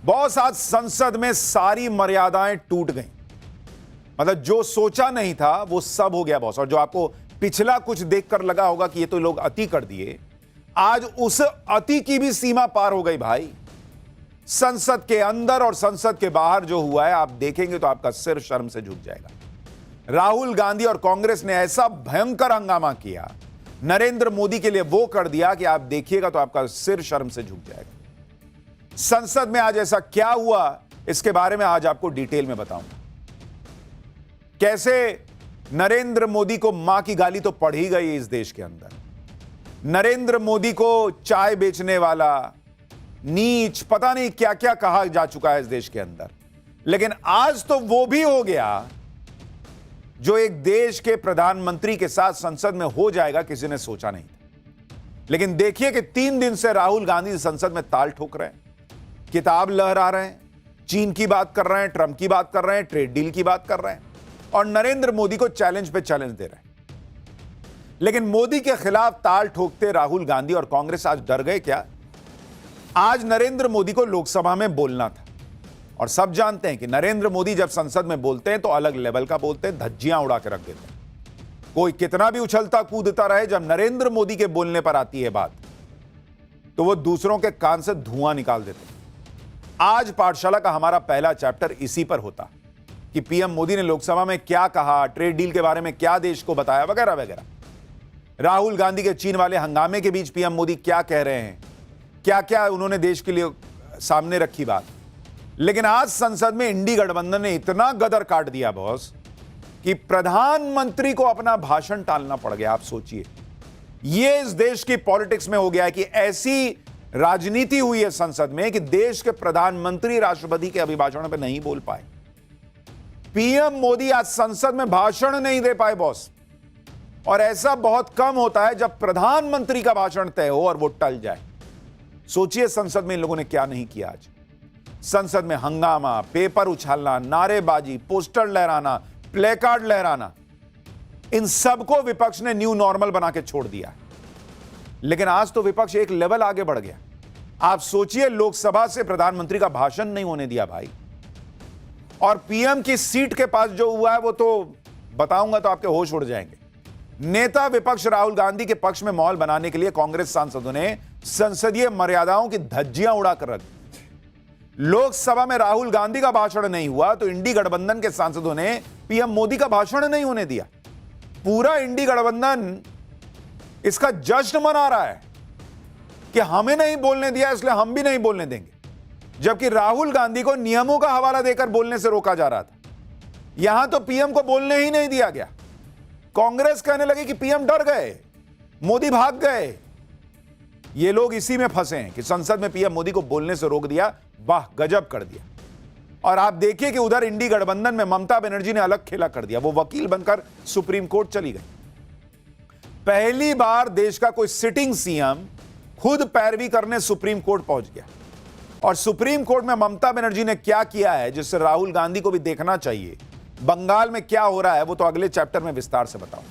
Boss, आज संसद में सारी मर्यादाएं टूट गई। मतलब जो सोचा नहीं था वो सब हो गया बॉस। और जो आपको पिछला कुछ देखकर लगा होगा कि ये तो लोग अति कर दिए, आज उस अति की भी सीमा पार हो गई भाई। संसद के अंदर और संसद के बाहर जो हुआ है, आप देखेंगे तो आपका सिर शर्म से झुक जाएगा। राहुल गांधी और कांग्रेस ने ऐसा भयंकर हंगामा किया, नरेंद्र मोदी के लिए वो कर दिया कि आप देखिएगा तो आपका सिर शर्म से झुक जाएगा। संसद में आज ऐसा क्या हुआ, इसके बारे में आज आपको डिटेल में बताऊंगा। कैसे नरेंद्र मोदी को मां की गाली तो पड़ ही गई इस देश के अंदर। नरेंद्र मोदी को चाय बेचने वाला, नीच, पता नहीं क्या क्या कहा जा चुका है इस देश के अंदर। लेकिन आज तो वो भी हो गया जो एक देश के प्रधानमंत्री के साथ संसद में हो जाएगा, किसी ने सोचा नहीं था। लेकिन देखिए कि 3 दिन से राहुल गांधी संसद में ताल ठोक रहे हैं, किताब लहरा रहे हैं, चीन की बात कर रहे हैं, ट्रंप की बात कर रहे हैं, ट्रेड डील की बात कर रहे हैं और नरेंद्र मोदी को चैलेंज पे चैलेंज दे रहे हैं। लेकिन मोदी के खिलाफ ताल ठोकते राहुल गांधी और कांग्रेस आज डर गए क्या? आज नरेंद्र मोदी को लोकसभा में बोलना था और सब जानते हैं कि नरेंद्र मोदी जब संसद में बोलते हैं तो अलग लेवल का बोलते हैं, धज्जियां उड़ा के रख देते हैं। कोई कितना भी उछलता कूदता रहे, जब नरेंद्र मोदी के बोलने पर आती है बात तो वो दूसरों के कान से धुआं निकाल देते हैं। आज पाठशाला का हमारा पहला चैप्टर इसी पर होता कि पीएम मोदी ने लोकसभा में क्या कहा, ट्रेड डील के बारे में क्या देश को बताया, वगैरह वगैरह। राहुल गांधी के चीन वाले हंगामे के बीच पीएम मोदी क्या कह रहे हैं, क्या क्या उन्होंने देश के लिए सामने रखी बात। लेकिन आज संसद में इंडी गठबंधन ने इतना गदर काट दिया बॉस कि प्रधानमंत्री को अपना भाषण टालना पड़ गया। आप सोचिए, यह इस देश की पॉलिटिक्स में हो गया है कि ऐसी राजनीति हुई है संसद में कि देश के प्रधानमंत्री राष्ट्रपति के अभिभाषण पर नहीं बोल पाए। पीएम मोदी आज संसद में भाषण नहीं दे पाए बॉस। और ऐसा बहुत कम होता है जब प्रधानमंत्री का भाषण तय हो और वो टल जाए। सोचिए संसद में इन लोगों ने क्या नहीं किया आज। संसद में हंगामा, पेपर उछालना, नारेबाजी, पोस्टर लहराना, प्लेकार्ड लहराना, इन सबको विपक्ष ने न्यू नॉर्मल बना के छोड़ दिया। लेकिन आज तो विपक्ष एक लेवल आगे बढ़ गया। आप सोचिए, लोकसभा से प्रधानमंत्री का भाषण नहीं होने दिया भाई। और पीएम की सीट के पास जो हुआ है वो तो बताऊंगा तो आपके होश उड़ जाएंगे। नेता विपक्ष राहुल गांधी के पक्ष में माहौल बनाने के लिए कांग्रेस सांसदों ने संसदीय मर्यादाओं की धज्जियां उड़ाकर रख दी। लोकसभा में राहुल गांधी का भाषण नहीं हुआ तो इंडी गठबंधन के सांसदों ने पीएम मोदी का भाषण नहीं होने दिया। पूरा इंडी गठबंधन इसका जश्न मना रहा है कि हमें नहीं बोलने दिया इसलिए हम भी नहीं बोलने देंगे, जबकि राहुल गांधी को नियमों का हवाला देकर बोलने से रोका जा रहा था। यहां तो पीएम को बोलने ही नहीं दिया गया। कांग्रेस कहने लगी कि पीएम डर गए, मोदी भाग गए। ये लोग इसी में फंसे हैं कि संसद में पीएम मोदी को बोलने से रोक दिया। वाह, गजब कर दिया। और आप देखिए कि उधर इंडी गठबंधन में ममता बनर्जी ने अलग खेला कर दिया। वो वकील बनकर सुप्रीम कोर्ट चली गई। पहली बार देश का कोई सिटिंग सीएम खुद पैरवी करने सुप्रीम कोर्ट पहुंच गया। और सुप्रीम कोर्ट में ममता बनर्जी ने क्या किया है जिससे राहुल गांधी को भी देखना चाहिए। बंगाल में क्या हो रहा है वो तो अगले चैप्टर में विस्तार से बताऊं।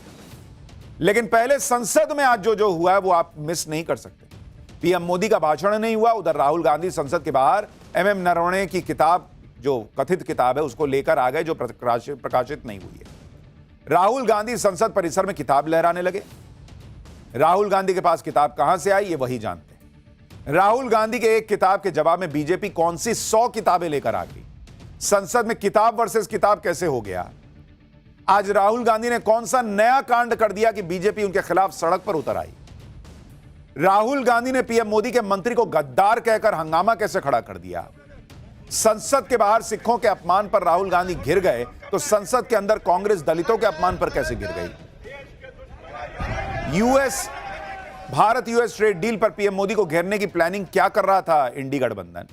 लेकिन पहले संसद में आज जो हुआ है वो आप मिस नहीं कर सकते। पीएम मोदी का भाषण नहीं हुआ, उधर राहुल गांधी संसद के बाहर एमएम नरवणे की किताब, जो कथित किताब है, उसको लेकर आ गए जो प्रकाशित नहीं हुई है। राहुल गांधी संसद परिसर में किताब लहराने लगे। राहुल गांधी के पास किताब कहां से आई ये वही जानते हैं। राहुल गांधी के एक किताब के जवाब में बीजेपी कौन सी 100 किताबें लेकर आ गई। संसद में किताब वर्सेस किताब कैसे हो गया। आज राहुल गांधी ने कौन सा नया कांड कर दिया कि बीजेपी उनके खिलाफ सड़क पर उतर आई। राहुल गांधी ने पीएम मोदी के मंत्री को गद्दार कहकर हंगामा कैसे खड़ा कर दिया। संसद के बाहर सिखों के अपमान पर राहुल गांधी घिर गए तो संसद के अंदर कांग्रेस दलितों के अपमान पर कैसे गिर गई। भारत यूएस ट्रेड डील पर पीएम मोदी को घेरने की प्लानिंग क्या कर रहा था इंडी गठबंधन।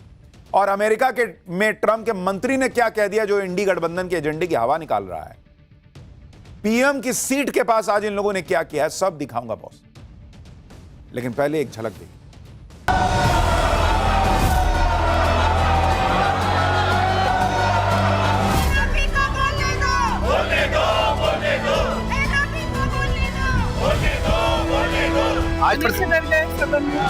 और अमेरिका में ट्रंप के मंत्री ने क्या कह दिया जो इंडी गठबंधन के एजेंडे की हवा निकाल रहा है। पीएम की सीट के पास आज इन लोगों ने क्या किया है सब दिखाऊंगा बॉस। लेकिन पहले एक झलक देखिए। आज सदन में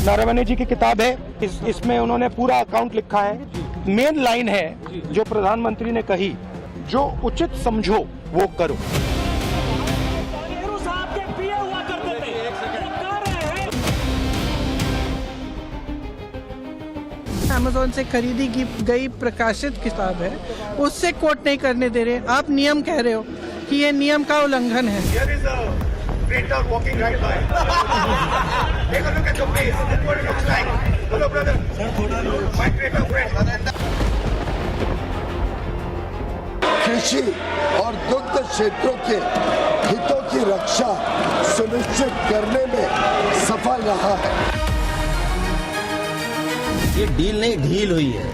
नारायण जी की किताब है, इसमें उन्होंने पूरा अकाउंट लिखा है। मेन लाइन है जो प्रधानमंत्री ने कही, जो उचित समझो वो करो। नेहरू साहब के पीए हुआ करते थे, वो कर रहे हैं। अमेज़न से खरीदी की गई प्रकाशित किताब है, उससे कोट नहीं करने दे रहे। आप नियम कह रहे हो कि ये नियम का उल्लंघन है। Here is a printer walking right by. Take a look at the place. That's what it looks like. Hello, brother. My printer friend. कृषि और दुग्ध क्षेत्रों के हितों की रक्षा सुनिश्चित करने में सफल रहा है। ये डील नहीं ढील हुई है।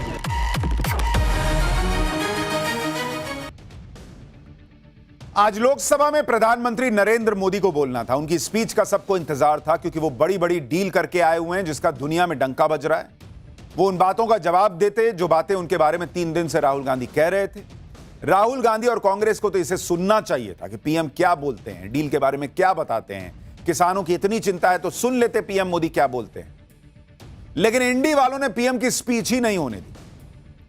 आज लोकसभा में प्रधानमंत्री नरेंद्र मोदी को बोलना था। उनकी स्पीच का सबको इंतजार था क्योंकि वो बड़ी बड़ी डील करके आए हुए हैं जिसका दुनिया में डंका बज रहा है। वो उन बातों का जवाब देते जो बातें उनके बारे में 3 दिन से राहुल गांधी कह रहे थे। राहुल गांधी और कांग्रेस को तो इसे सुनना चाहिए था कि पीएम क्या बोलते हैं, डील के बारे में क्या बताते हैं। किसानों की इतनी चिंता है तो सुन लेते पीएम मोदी क्या बोलते हैं। लेकिन इंडी वालों ने पीएम की स्पीच ही नहीं होने दी।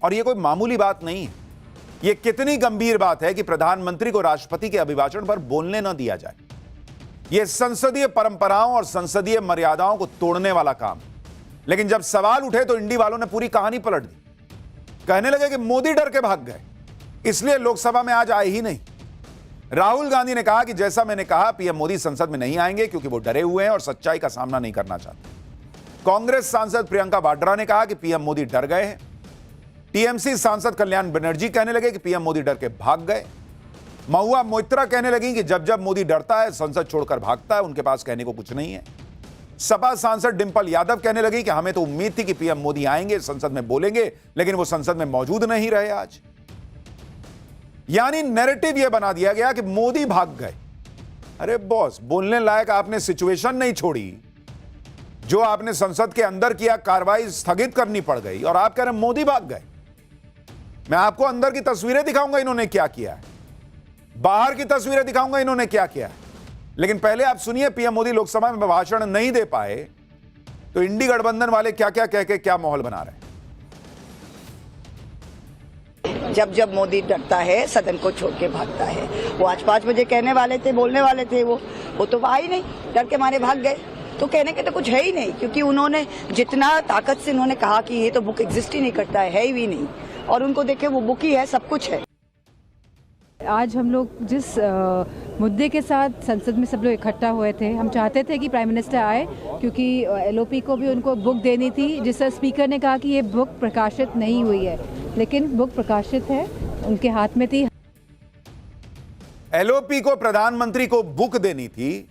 और यह कोई मामूली बात नहीं है। यह कितनी गंभीर बात है कि प्रधानमंत्री को राष्ट्रपति के अभिभाषण पर बोलने न दिया जाए। यह संसदीय परंपराओं और संसदीय मर्यादाओं को तोड़ने वाला काम। लेकिन जब सवाल उठे तो इंडी वालों ने पूरी कहानी पलट दी। कहने लगे कि मोदी डर के भाग गए, इसलिए लोकसभा में आज आए ही नहीं। राहुल गांधी ने कहा कि जैसा मैंने कहा, पीएम मोदी संसद में नहीं आएंगे क्योंकि वो डरे हुए हैं और सच्चाई का सामना नहीं करना चाहते। कांग्रेस सांसद प्रियंका वाड्रा ने कहा कि पीएम मोदी डर गए हैं। टीएमसी सांसद कल्याण बनर्जी कहने लगे कि पीएम मोदी डर के भाग गए। महुआ मोइत्रा कहने लगी कि जब जब मोदी डरता है संसद छोड़कर भागता है, उनके पास कहने को कुछ नहीं है। सपा सांसद डिंपल यादव कहने लगी कि हमें तो उम्मीद थी कि पीएम मोदी आएंगे, संसद में बोलेंगे, लेकिन वो संसद में मौजूद नहीं रहे आज। यानी नैरेटिव यह बना दिया गया कि मोदी भाग गए। अरे बॉस, बोलने लायक आपने सिचुएशन नहीं छोड़ी। जो आपने संसद के अंदर किया, कार्रवाई स्थगित करनी पड़ गई और आप कह रहे हैं मोदी भाग गए। मैं आपको अंदर की तस्वीरें दिखाऊंगा इन्होंने क्या किया है, बाहर की तस्वीरें दिखाऊंगा इन्होंने क्या किया है। लेकिन पहले आप सुनिए, पीएम मोदी लोकसभा में भाषण नहीं दे पाए तो इंडी गठबंधन वाले क्या क्या कह के क्या माहौल बना रहे हैं। जब जब मोदी डरता है सदन को छोड़ के भागता है। वो आज 5 बजे कहने वाले थे, बोलने वाले थे, वो तो आ ही नहीं, डर के मारे भाग गए। तो कहने के तो कुछ है ही नहीं, क्योंकि उन्होंने जितना ताकत से उन्होंने कहा कि ये तो बुक एग्जिस्ट ही नहीं करता है ही नहीं। और उनको देखे वो बुक ही है, सब कुछ है। आज हम लोग जिस मुद्दे के साथ संसद में सब लोग इकट्ठा हुए थे, हम चाहते थे कि प्राइम मिनिस्टर आए, क्योंकि एलओपी को भी उनको बुक देनी थी। जिस तरह स्पीकर ने कहा कि ये बुक प्रकाशित नहीं हुई है, लेकिन बुक प्रकाशित है, उनके हाथ में थी। एलओपी को प्रधानमंत्री को बुक देनी थी,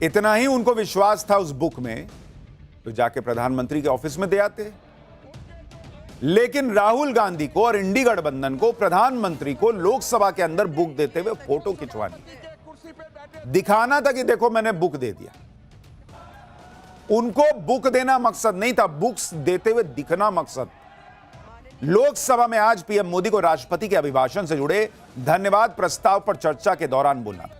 इतना ही उनको विश्वास था उस बुक में, तो जाके प्रधानमंत्री के ऑफिस में दे आते। लेकिन राहुल गांधी को और इंडी गठबंधन को प्रधानमंत्री को लोकसभा के अंदर बुक देते हुए फोटो खिंचवानी, दिखाना था कि देखो मैंने बुक दे दिया। उनको बुक देना मकसद नहीं था, बुक्स देते हुए दिखना मकसद। लोकसभा में आज पीएम मोदी को राष्ट्रपति के अभिभाषण से जुड़े धन्यवाद प्रस्ताव पर चर्चा के दौरान बोलना था।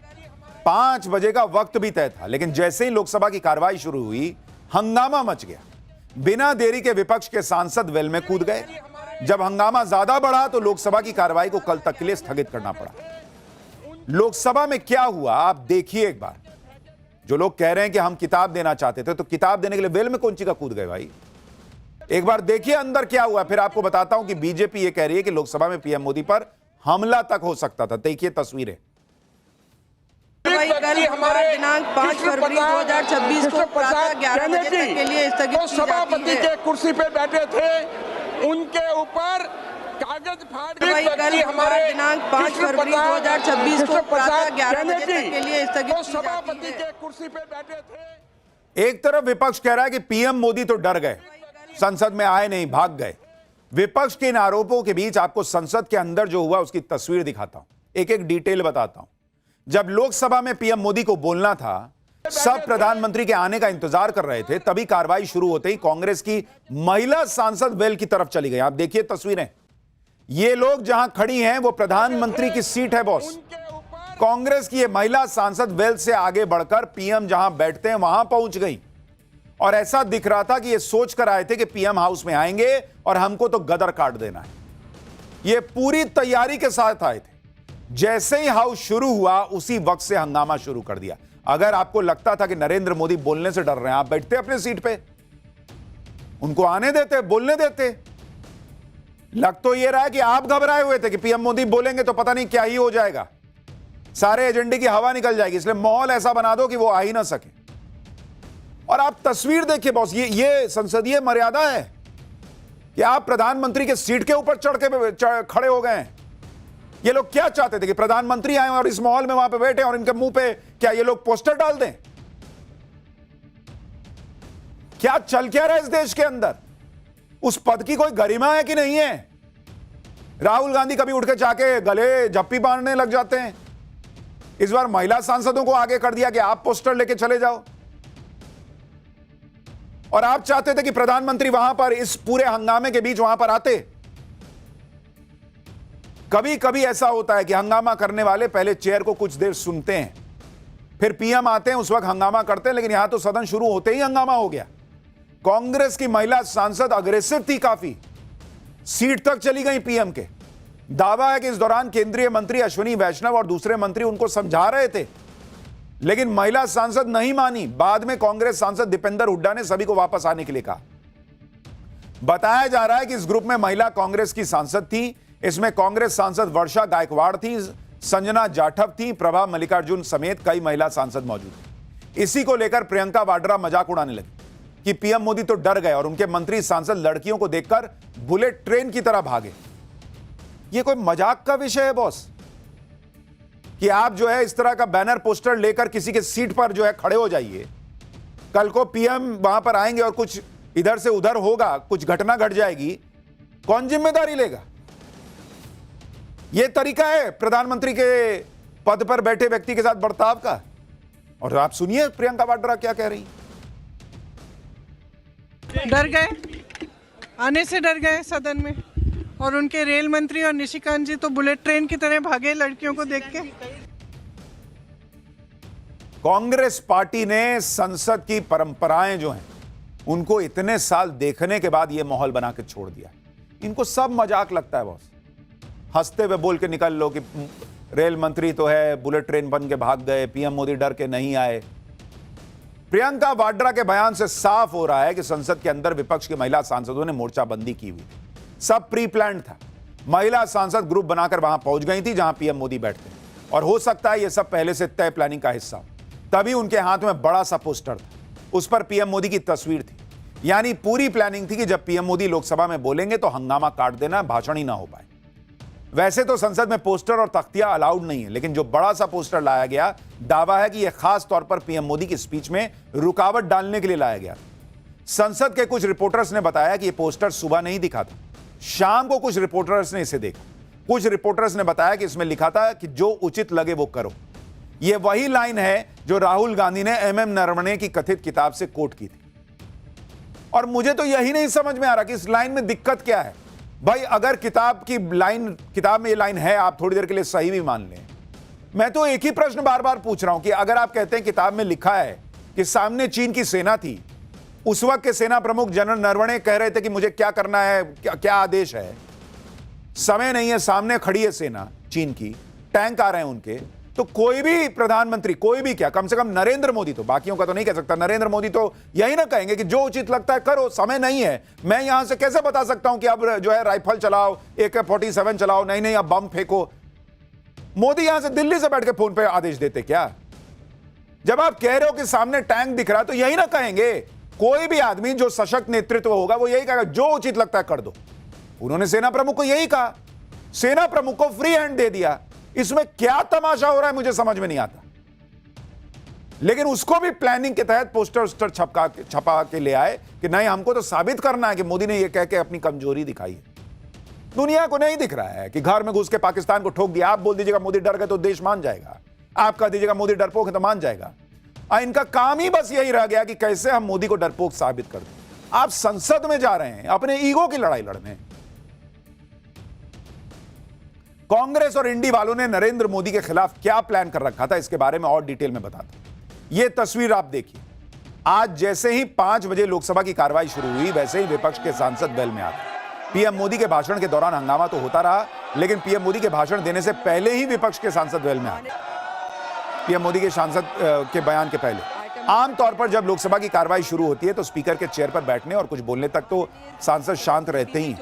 5 बजे का वक्त भी तय था, लेकिन जैसे ही लोकसभा की कार्रवाई शुरू हुई, हंगामा मच गया। बिना देरी के विपक्ष के सांसद वेल में कूद गए। जब हंगामा ज्यादा बढ़ा तो लोकसभा की कार्रवाई को कल तक के लिए स्थगित करना पड़ा। लोकसभा में क्या हुआ आप देखिए एक बार। जो लोग कह रहे हैं कि हम किताब देना चाहते थे, तो किताब देने के लिए वेल में कौन सी का कूद गए भाई। एक बार देखिए अंदर क्या हुआ, फिर आपको बताता हूं कि बीजेपी यह कह रही है कि लोकसभा में पीएम मोदी पर हमला तक हो सकता था। देखिए तस्वीरें। कल हमारा दिनांक 5 फरवरी 2026 को प्रातः 11 बजे तक के लिए स्थगित की सभापति के कुर्सी पे बैठे थे, उनके ऊपर कागज फाड़ कल हमारा दिनांक 5 फरवरी 2026 को प्रातः 11 बजे तक के लिए स्थगित की सभापति के कुर्सी पे बैठे थे। एक तरफ विपक्ष कह रहा है कि पीएम मोदी तो डर गए, संसद में आए नहीं, भाग गए। विपक्ष के इन आरोपों के बीच आपको संसद के अंदर जो हुआ उसकी तस्वीर दिखाता हूं, एक एक डिटेल बताता हूं। जब लोकसभा में पीएम मोदी को बोलना था, सब प्रधानमंत्री के आने का इंतजार कर रहे थे, तभी कार्रवाई शुरू होते ही कांग्रेस की महिला सांसद वेल की तरफ चली गई। आप देखिए तस्वीरें। ये लोग जहां खड़ी हैं वो प्रधानमंत्री की सीट है बॉस। कांग्रेस की ये महिला सांसद वेल से आगे बढ़कर पीएम जहां बैठते हैं वहां पहुंच गई और ऐसा दिख रहा था कि ये सोच कर आए थे कि पीएम हाउस में आएंगे और हमको तो गदर काट देना है। ये पूरी तैयारी के साथ आए थे। जैसे ही हाउस शुरू हुआ उसी वक्त से हंगामा शुरू कर दिया। अगर आपको लगता था कि नरेंद्र मोदी बोलने से डर रहे हैं, आप बैठते अपने सीट पे, उनको आने देते, बोलने देते। लग तो ये रहा है कि आप घबराए हुए थे कि पीएम मोदी बोलेंगे तो पता नहीं क्या ही हो जाएगा, सारे एजेंडे की हवा निकल जाएगी, इसलिए माहौल ऐसा बना दो कि वो आ ही ना सके। और आप तस्वीर देखिए बॉस, ये संसदीय मर्यादा है कि आप प्रधानमंत्री के सीट के ऊपर चढ़ के खड़े हो गए हैं। ये लोग क्या चाहते थे कि प्रधानमंत्री आए और इस माहौल में वहां पे बैठे और इनके मुंह पे क्या ये लोग पोस्टर डाल दें? क्या चल क्या रहा है इस देश के अंदर? उस पद की कोई गरिमा है कि नहीं है? राहुल गांधी कभी उठ के जाके गले झप्पी बांधने लग जाते हैं। इस बार महिला सांसदों को आगे कर दिया कि आप पोस्टर लेके चले जाओ। और आप चाहते थे कि प्रधानमंत्री वहां पर इस पूरे हंगामे के बीच वहां पर आते। कभी कभी ऐसा होता है कि हंगामा करने वाले पहले चेयर को कुछ देर सुनते हैं, फिर पीएम आते हैं, उस वक्त हंगामा करते हैं। लेकिन यहां तो सदन शुरू होते ही हंगामा हो गया। कांग्रेस की महिला सांसद अग्रेसिव थी काफी, सीट तक चली गई पीएम के। दावा है कि इस दौरान केंद्रीय मंत्री अश्विनी वैष्णव और दूसरे मंत्री उनको समझा रहे थे, लेकिन महिला सांसद नहीं मानी। बाद में कांग्रेस सांसद दीपेंद्र हुड्डा ने सभी को वापस आने के लिए कहा। बताया जा रहा है कि इस ग्रुप में महिला कांग्रेस की सांसद थी। इसमें कांग्रेस सांसद वर्षा गायकवाड़ थी, संजना जाठव थी, प्रभा मल्लिकार्जुन समेत कई महिला सांसद मौजूद थे। इसी को लेकर प्रियंका वाड्रा मजाक उड़ाने लगी कि पीएम मोदी तो डर गए और उनके मंत्री सांसद लड़कियों को देखकर बुलेट ट्रेन की तरह भागे। यह कोई मजाक का विषय है बॉस कि आप जो है इस तरह का बैनर पोस्टर लेकर किसी के सीट पर जो है खड़े हो जाइए। कल को पीएम वहां पर आएंगे और कुछ इधर से उधर होगा, कुछ घटना घट जाएगी, कौन जिम्मेदारी लेगा? यह तरीका है प्रधानमंत्री के पद पर बैठे व्यक्ति के साथ बर्ताव का? और आप सुनिए प्रियंका वाड्रा क्या कह रही। डर गए, आने से डर गए सदन में, और उनके रेल मंत्री और निशिकांत जी तो बुलेट ट्रेन की तरह भागे लड़कियों को देख के। कांग्रेस पार्टी ने संसद की परंपराएं जो हैं उनको इतने साल देखने के बाद यह माहौल बना के छोड़ दिया। इनको सब मजाक लगता है बॉस, हंसते हुए बोल के निकल लो कि रेल मंत्री तो है बुलेट ट्रेन बन के भाग गए, पीएम मोदी डर के नहीं आए। प्रियंका वाड्रा के बयान से साफ हो रहा है कि संसद के अंदर विपक्ष की महिला सांसदों ने मोर्चाबंदी की हुई थी। सब प्री प्लान्ड था। महिला सांसद ग्रुप बनाकर वहां पहुंच गई थी जहां पीएम मोदी बैठते हैं, और हो सकता है यह सब पहले से तय प्लानिंग का हिस्सा हो। तभी उनके हाथ में बड़ा सा पोस्टर था, उस पर पीएम मोदी की तस्वीर थी। यानी पूरी प्लानिंग थी कि जब पीएम मोदी लोकसभा में बोलेंगे तो हंगामा काट देना, भाषण ही ना हो पाए। वैसे तो संसद में पोस्टर और तख्तियां अलाउड नहीं है, लेकिन जो बड़ा सा पोस्टर लाया गया, दावा है कि यह खास तौर पर पीएम मोदी की स्पीच में रुकावट डालने के लिए लाया गया। संसद के कुछ रिपोर्टर्स ने बताया कि यह पोस्टर सुबह नहीं दिखा था, शाम को कुछ रिपोर्टर्स ने इसे देखा। कुछ रिपोर्टर्स ने बताया कि इसमें लिखा था कि जो उचित लगे वो करो। यह वही लाइन है जो राहुल गांधी ने एमएम नरवणे की कथित किताब से कोट की थी। और मुझे तो यही नहीं समझ में आ रहा कि इस लाइन में दिक्कत क्या है। भाई अगर किताब में ये लाइन है, आप थोड़ी देर के लिए सही भी मान लें। मैं तो एक ही प्रश्न बार बार पूछ रहा हूं कि अगर आप कहते हैं किताब में लिखा है कि सामने चीन की सेना थी, उस वक्त के सेना प्रमुख जनरल नरवणे कह रहे थे कि मुझे क्या करना है, क्या आदेश है, समय नहीं है, सामने खड़ी है सेना चीन की, टैंक आ रहे हैं उनके, तो कोई भी प्रधानमंत्री, कोई भी क्या, कम से कम नरेंद्र मोदी, तो बाकियों का तो नहीं कह सकता, नरेंद्र मोदी तो यही ना कहेंगे कि जो उचित लगता है करो, समय नहीं है। मैं यहां से कैसे बता सकता हूं कि अब जो है राइफल चलाओ, AK-47 चलाओ, नहीं अब बम फेंको। मोदी यहां से दिल्ली से बैठ के फोन पे आदेश देते क्या? जब आप कह रहे हो कि सामने टैंक दिख रहा तो यही ना कहेंगे। कोई भी आदमी जो सशक्त नेतृत्व होगा वो यही कहेगा जो उचित लगता है कर दो। उन्होंने सेना प्रमुख को यही कहा, सेना प्रमुख को फ्री हैंड दे दिया। इसमें क्या तमाशा हो रहा है मुझे समझ में नहीं आता। लेकिन उसको भी प्लानिंग के तहत पोस्टर छपा के ले आए कि नहीं, हमको तो साबित करना है कि मोदी ने यह कह के अपनी कमजोरी दिखाई है। दुनिया को नहीं दिख रहा है कि घर में घुस के पाकिस्तान को ठोक दिया। आप बोल दीजिएगा मोदी डर गए तो देश मान जाएगा, आप कह दीजिएगा मोदी डरपोक है तो मान जाएगा। इनका काम ही बस यही रह गया कि कैसे हम मोदी को डरपोक साबित कर दें। आप संसद में जा रहे हैं अपने ईगो की लड़ाई लड़ने। कांग्रेस और इंडी वालों ने नरेंद्र मोदी के खिलाफ क्या प्लान कर रखा था, इसके बारे में और डिटेल में बताता हूं। यह तस्वीर आप देखिए। आज जैसे ही 5 बजे लोकसभा की कार्रवाई शुरू हुई, वैसे ही विपक्ष के सांसद वेल में आ गए। पीएम मोदी के भाषण के दौरान हंगामा तो होता रहा, लेकिन पीएम मोदी के भाषण देने से पहले ही विपक्ष के सांसद वेल में आ गए। पीएम मोदी के सांसद के बयान के पहले आमतौर पर जब लोकसभा की कार्रवाई शुरू होती है तो स्पीकर के चेयर पर बैठने और कुछ बोलने तक तो सांसद शांत रहते ही,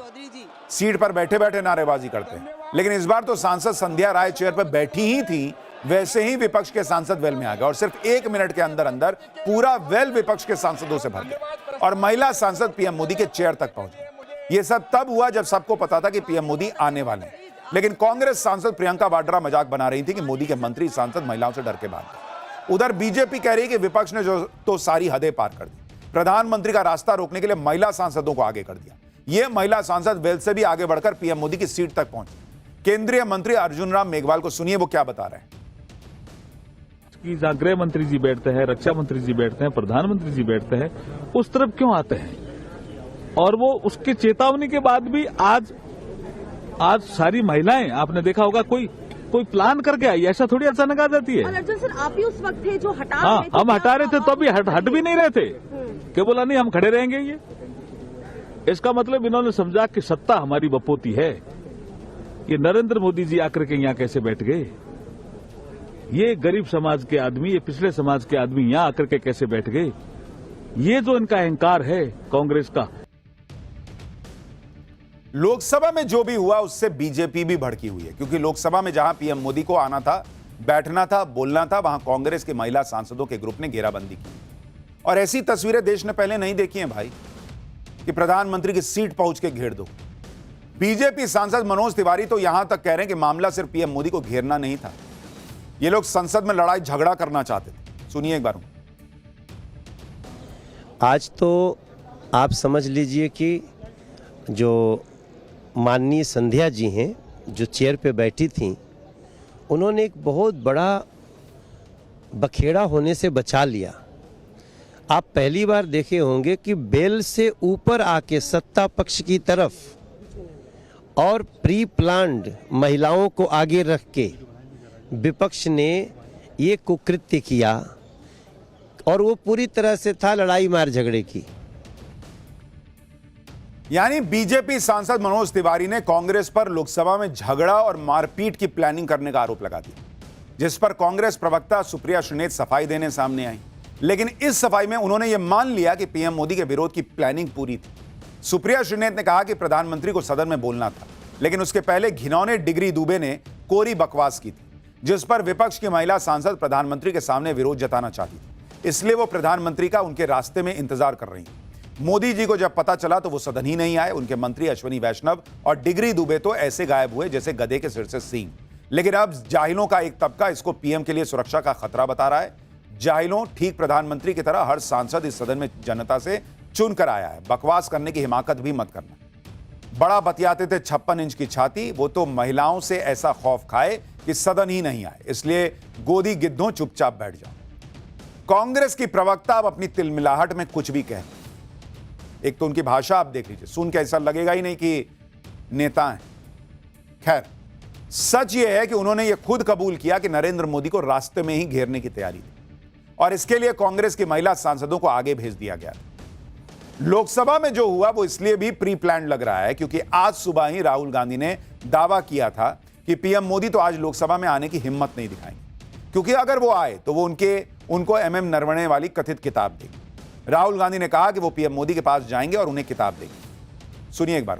सीट पर बैठे बैठे नारेबाजी करते हैं। लेकिन इस बार तो सांसद संध्या राय चेयर पर बैठी ही थी, वैसे ही विपक्ष के सांसद वेल में आ गए और सिर्फ 1 मिनट के अंदर अंदर पूरा वेल विपक्ष के सांसदों से भर गया और महिला सांसद पीएम मोदी के चेयर तक पहुंच गए। यह सब तब हुआ जब सबको पता था कि पीएम मोदी आने वाले हैं, लेकिन कांग्रेस सांसद प्रियंका वाड्रा मजाक बना रही थी कि मोदी के मंत्री सांसद महिलाओं से डर के भाग गए। उधर बीजेपी कह रही है कि विपक्ष ने जो तो सारी हदें पार कर दी, प्रधानमंत्री का रास्ता रोकने के लिए महिला सांसदों को आगे कर दिया। यह महिला सांसद वेल से भी आगे बढ़कर पीएम मोदी की सीट तक पहुंची। केंद्रीय मंत्री अर्जुन राम मेघवाल को सुनिए वो क्या बता रहे हैं। कि जहां गृह मंत्री जी बैठते हैं, रक्षा मंत्री जी बैठते हैं, प्रधानमंत्री जी बैठते हैं, उस तरफ क्यों आते हैं? और वो उसके चेतावनी के बाद भी आज सारी महिलाएं, आपने देखा होगा, कोई प्लान करके आई, ऐसा थोड़ी अचानक आ जाती है। अर्जुन सर, आप ही उस वक्त थे जो हटा हाँ, हम हटा रहे थे तो अभी हट भी नहीं रहे थे कि बोला नहीं हम खड़े रहेंगे। ये इसका मतलब इन्होंने समझा कि सत्ता हमारी बपोती है। ये नरेंद्र मोदी जी आकर के यहाँ कैसे बैठ गए, ये गरीब समाज के आदमी, ये पिछड़े समाज के आदमी यहां आकर के कैसे बैठ गए, ये जो इनका अहंकार है कांग्रेस का। लोकसभा में जो भी हुआ उससे बीजेपी भी भड़की हुई है, क्योंकि लोकसभा में जहां पीएम मोदी को आना था, बैठना था, बोलना था, वहां कांग्रेस के महिला सांसदों के ग्रुप ने घेराबंदी की। और ऐसी तस्वीरें देश ने पहले नहीं देखी हैं भाई, कि प्रधानमंत्री की सीट पहुंच के घेर दो। बीजेपी सांसद मनोज तिवारी तो यहां तक कह रहे हैं कि मामला सिर्फ पीएम मोदी को घेरना नहीं था, ये लोग संसद में लड़ाई झगड़ा करना चाहते थे। सुनिए एक बार। आज तो आप समझ लीजिए कि जो माननीय संध्या जी हैं, जो चेयर पे बैठी थीं, उन्होंने एक बहुत बड़ा बखेड़ा होने से बचा लिया। आप पहली बार देखे होंगे कि बेल से ऊपर आके सत्ता पक्ष की तरफ और प्री प्लान्ड महिलाओं को आगे रख के विपक्ष ने ये कुकृत्य किया, और वो पूरी तरह से था लड़ाई मार झगड़े की। यानी बीजेपी सांसद मनोज तिवारी ने कांग्रेस पर लोकसभा में झगड़ा और मारपीट की प्लानिंग करने का आरोप लगा दिया, जिस पर कांग्रेस प्रवक्ता सुप्रिया श्रीनेत सफाई देने सामने आई। लेकिन इस सफाई में उन्होंने यह मान लिया कि पीएम मोदी के विरोध की प्लानिंग पूरी थी। सुप्रिया श्रीनेत ने कहा कि प्रधानमंत्री को सदन में बोलना था, लेकिन उसके पहले घिनौने डिग्री दुबे ने कोरी बकवास की थी, जिस पर विपक्ष की महिला सांसद प्रधानमंत्री के सामने विरोध जताना चाहती थी। इसलिए वो प्रधानमंत्री का उनके रास्ते में इंतजार कर रही हैं। मोदी जी को जब पता चला तो वो सदन ही नहीं आए। उनके मंत्री अश्विनी वैष्णव और डिग्री दुबे तो ऐसे गायब हुए जैसे गधे के सिर से सींग। लेकिन अब जाहिलों का एक तबका इसको पीएम के लिए सुरक्षा का खतरा बता रहा है। जाहिलों, ठीक प्रधानमंत्री की तरह हर सांसद इस सदन में जनता से चुन कर आया है। बकवास करने की हिमाकत भी मत करना। बड़ा बतियाते थे 56 इंच की छाती, वो तो महिलाओं से ऐसा खौफ खाए कि सदन ही नहीं आए। इसलिए गोदी गिद्धों चुपचाप बैठ जाओ। कांग्रेस की प्रवक्ता अब अपनी तिलमिलाहट में कुछ भी कहें। एक तो उनकी भाषा आप देख लीजिए, सुन के ऐसा लगेगा ही नहीं कि नेता हैं। खैर, सच यह है कि उन्होंने यह खुद कबूल किया कि नरेंद्र मोदी को रास्ते में ही घेरने की तैयारी थी और इसके लिए कांग्रेस की महिला सांसदों को आगे भेज दिया गया। लोकसभा में जो हुआ वो इसलिए भी प्री प्लान लग रहा है क्योंकि आज सुबह ही राहुल गांधी ने दावा किया था कि पीएम मोदी तो आज लोकसभा में आने की हिम्मत नहीं दिखाएंगे, क्योंकि अगर वो आए तो वो उनको एमएम नरवणे वाली कथित किताब देंगे। राहुल गांधी ने कहा कि वो पीएम मोदी के पास जाएंगे और उन्हें किताब देंगे। सुनिए एक बार।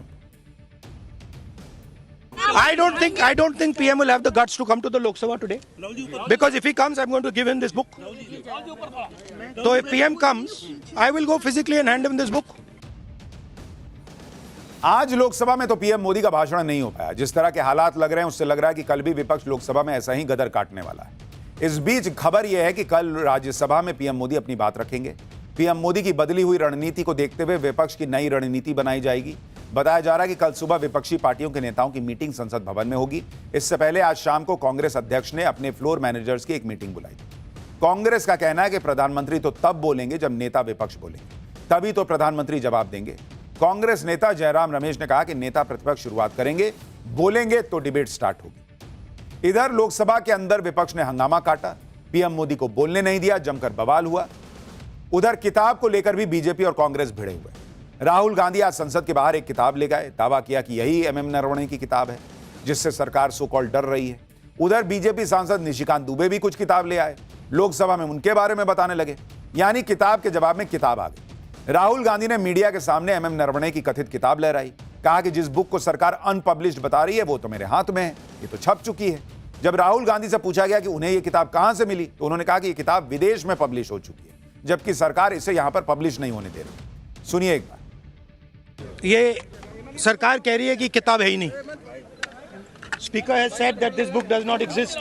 I don't think PM will have the guts to come to the Lok Sabha today. Because if he comes, I'm going to give him this book. So if PM comes, I will go physically and hand him this book. आज लोकसभा में तो PM Modi का भाषण नहीं हो पाया। जिस तरह के हालात लग रहे हैं उससे लग रहा है कि कल भी विपक्ष लोकसभा में ऐसा ही गदर काटने वाला है। इस बीच खबर यह है कि कल राज्यसभा में पीएम मोदी अपनी बात रखेंगे। पीएम मोदी की बदली हुई रणनीति को देखते हुए विपक्ष की नई रणनीति बनाई जाएगी। बताया जा रहा है कि कल सुबह विपक्षी पार्टियों के नेताओं की मीटिंग संसद भवन में होगी। इससे पहले आज शाम को कांग्रेस अध्यक्ष ने अपने फ्लोर मैनेजर्स की एक मीटिंग बुलाई। कांग्रेस का कहना है कि प्रधानमंत्री तो तब बोलेंगे जब नेता विपक्ष बोलेंगे, तभी तो प्रधानमंत्री जवाब देंगे। कांग्रेस नेता जयराम रमेश ने कहा कि नेता प्रतिपक्ष शुरुआत करेंगे, बोलेंगे तो डिबेट स्टार्ट होगी। इधर लोकसभा के अंदर विपक्ष ने हंगामा काटा, पीएम मोदी को बोलने नहीं दिया, जमकर बवाल हुआ। उधर किताब को लेकर भी बीजेपी और कांग्रेस भिड़े हुए। राहुल गांधी आज संसद के बाहर एक किताब ले गए, दावा किया कि यही एमएम नरवणे की किताब है जिससे सरकार सो कॉल्ड डर रही है। उधर बीजेपी सांसद निशिकांत दुबे भी कुछ किताब ले आए, लोकसभा में उनके बारे में बताने लगे, यानी किताब के जवाब में किताब आ गई। राहुल गांधी ने मीडिया के सामने एमएम नरवणे की कथित किताब लहराई, कहा कि जिस बुक को सरकार अनपब्लिश्ड बता रही है वो तो मेरे हाथ में है, ये तो छप चुकी है। जब राहुल गांधी से पूछा गया कि उन्हें ये किताब कहां से मिली तो उन्होंने कहा कि ये किताब विदेश में पब्लिश हो चुकी है, जबकि सरकार इसे यहां पर पब्लिश नहीं होने दे रही। सुनिए एक बार। ये सरकार कह रही है कि किताब है ही नहीं। Speaker has said that this book does not exist.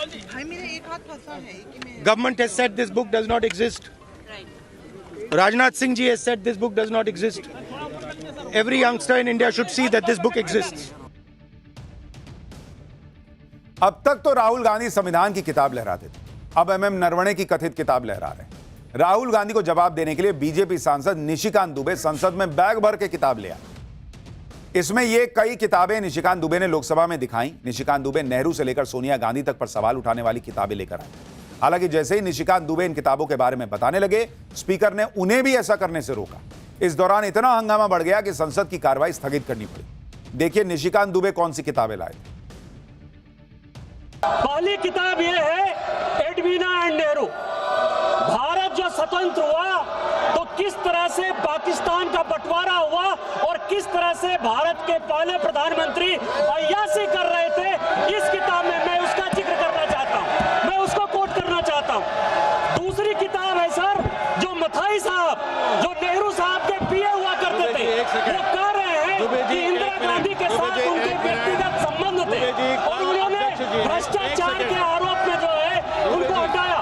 Government has said this book does not exist. Rajnath Singh ji has said this book does not exist. Every youngster in India should see that this book exists. अब तक तो राहुल गांधी संविधान की किताब लहराते थे, अब MM Naravane की कथित किताब लहरा रहे हैं। राहुल गांधी को जवाब देने के लिए बीजेपी सांसद निशिकांत दुबे संसद में बैग भर के किताब ले आए। इसमें ये कई किताबें निशिकांत दुबे ने लोकसभा में दिखाई। निशिकांत दुबे नेहरू से लेकर सोनिया गांधी तक पर सवाल उठाने वाली किताबें लेकर आए। हालांकि जैसे ही निशिकांत दुबे इन किताबों के बारे में बताने लगे, स्पीकर ने उन्हें भी ऐसा करने से रोका। इस दौरान इतना हंगामा बढ़ गया कि संसद की कार्रवाई स्थगित करनी पड़ी। देखिए निशिकांत दुबे कौन सी किताबें लाए थे। पहली किताब यह है एडवीना एंड नेहरू। भारत जो स्वतंत्र हुआ तो किस तरह से पाकिस्तान का बंटवारा हुआ और किस तरह से भारत के पहले प्रधानमंत्री अय्याशी कर रहे थे, इस किताब में मैं उसका जिक्र करना चाहता हूं, मैं उसको कोट करना चाहता हूं। दूसरी किताब है सर, जो मथाई साहब जो नेहरू साहब के पीए हुआ करते थे, वो कह रहे हैं कि इंदिरा गांधी के साथ उनके व्यक्तिगत संबंध थे और उन्होंने भ्रष्टाचार के आरोप में जो है उनको हटाया।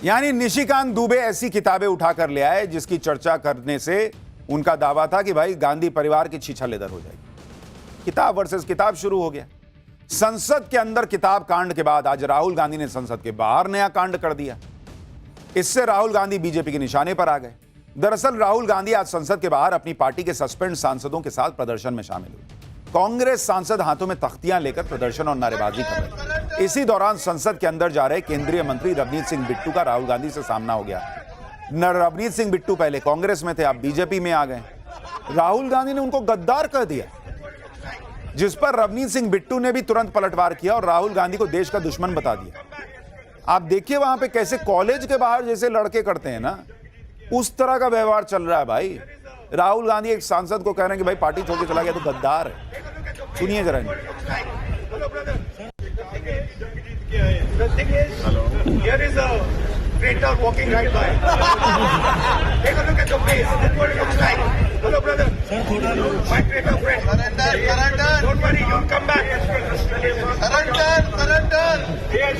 यानी निशिकांत दुबे ऐसी किताबें उठाकर ले आए जिसकी चर्चा करने से उनका दावा था कि भाई गांधी परिवार की छीछा-लेदर हो जाएगी। किताब वर्सेस किताब शुरू हो गया। संसद के अंदर किताब कांड के बाद आज राहुल गांधी ने संसद के बाहर नया कांड कर दिया। इससे राहुल गांधी बीजेपी के निशाने पर आ गए। दरअसल राहुल गांधी आज संसद के बाहर अपनी पार्टी के सस्पेंड सांसदों के साथ प्रदर्शन में शामिल हुए। कांग्रेस सांसद हाथों में तख्तियां लेकर प्रदर्शन और नारेबाजी कर रहे। इसी दौरान संसद के अंदर जा रहे केंद्रीय मंत्री रवनीत सिंह बिट्टू का राहुल गांधी से सामना हो गया। रवनीत सिंह बिट्टू पहले कांग्रेस में थे, अब बीजेपी में आ गए। राहुल गांधी ने उनको गद्दार कह दिया, जिस पर रवनीत सिंह बिट्टू ने भी तुरंत पलटवार किया और राहुल गांधी को देश का दुश्मन बता दिया। आप देखिए वहां पे कैसे कॉलेज के बाहर जैसे लड़के करते हैं ना, उस तरह का व्यवहार चल रहा है भाई। राहुल गांधी एक सांसद को कह रहे हैं कि भाई पार्टी छोड़ के चला गया तो गद्दार है। सुनिए जरा। Here is a traitor walking right by. Take a look at the face. That's what it looks like. Hello, brother. My traitor friend. Surrender. Don't worry, you'll come back. Surrender. Yes,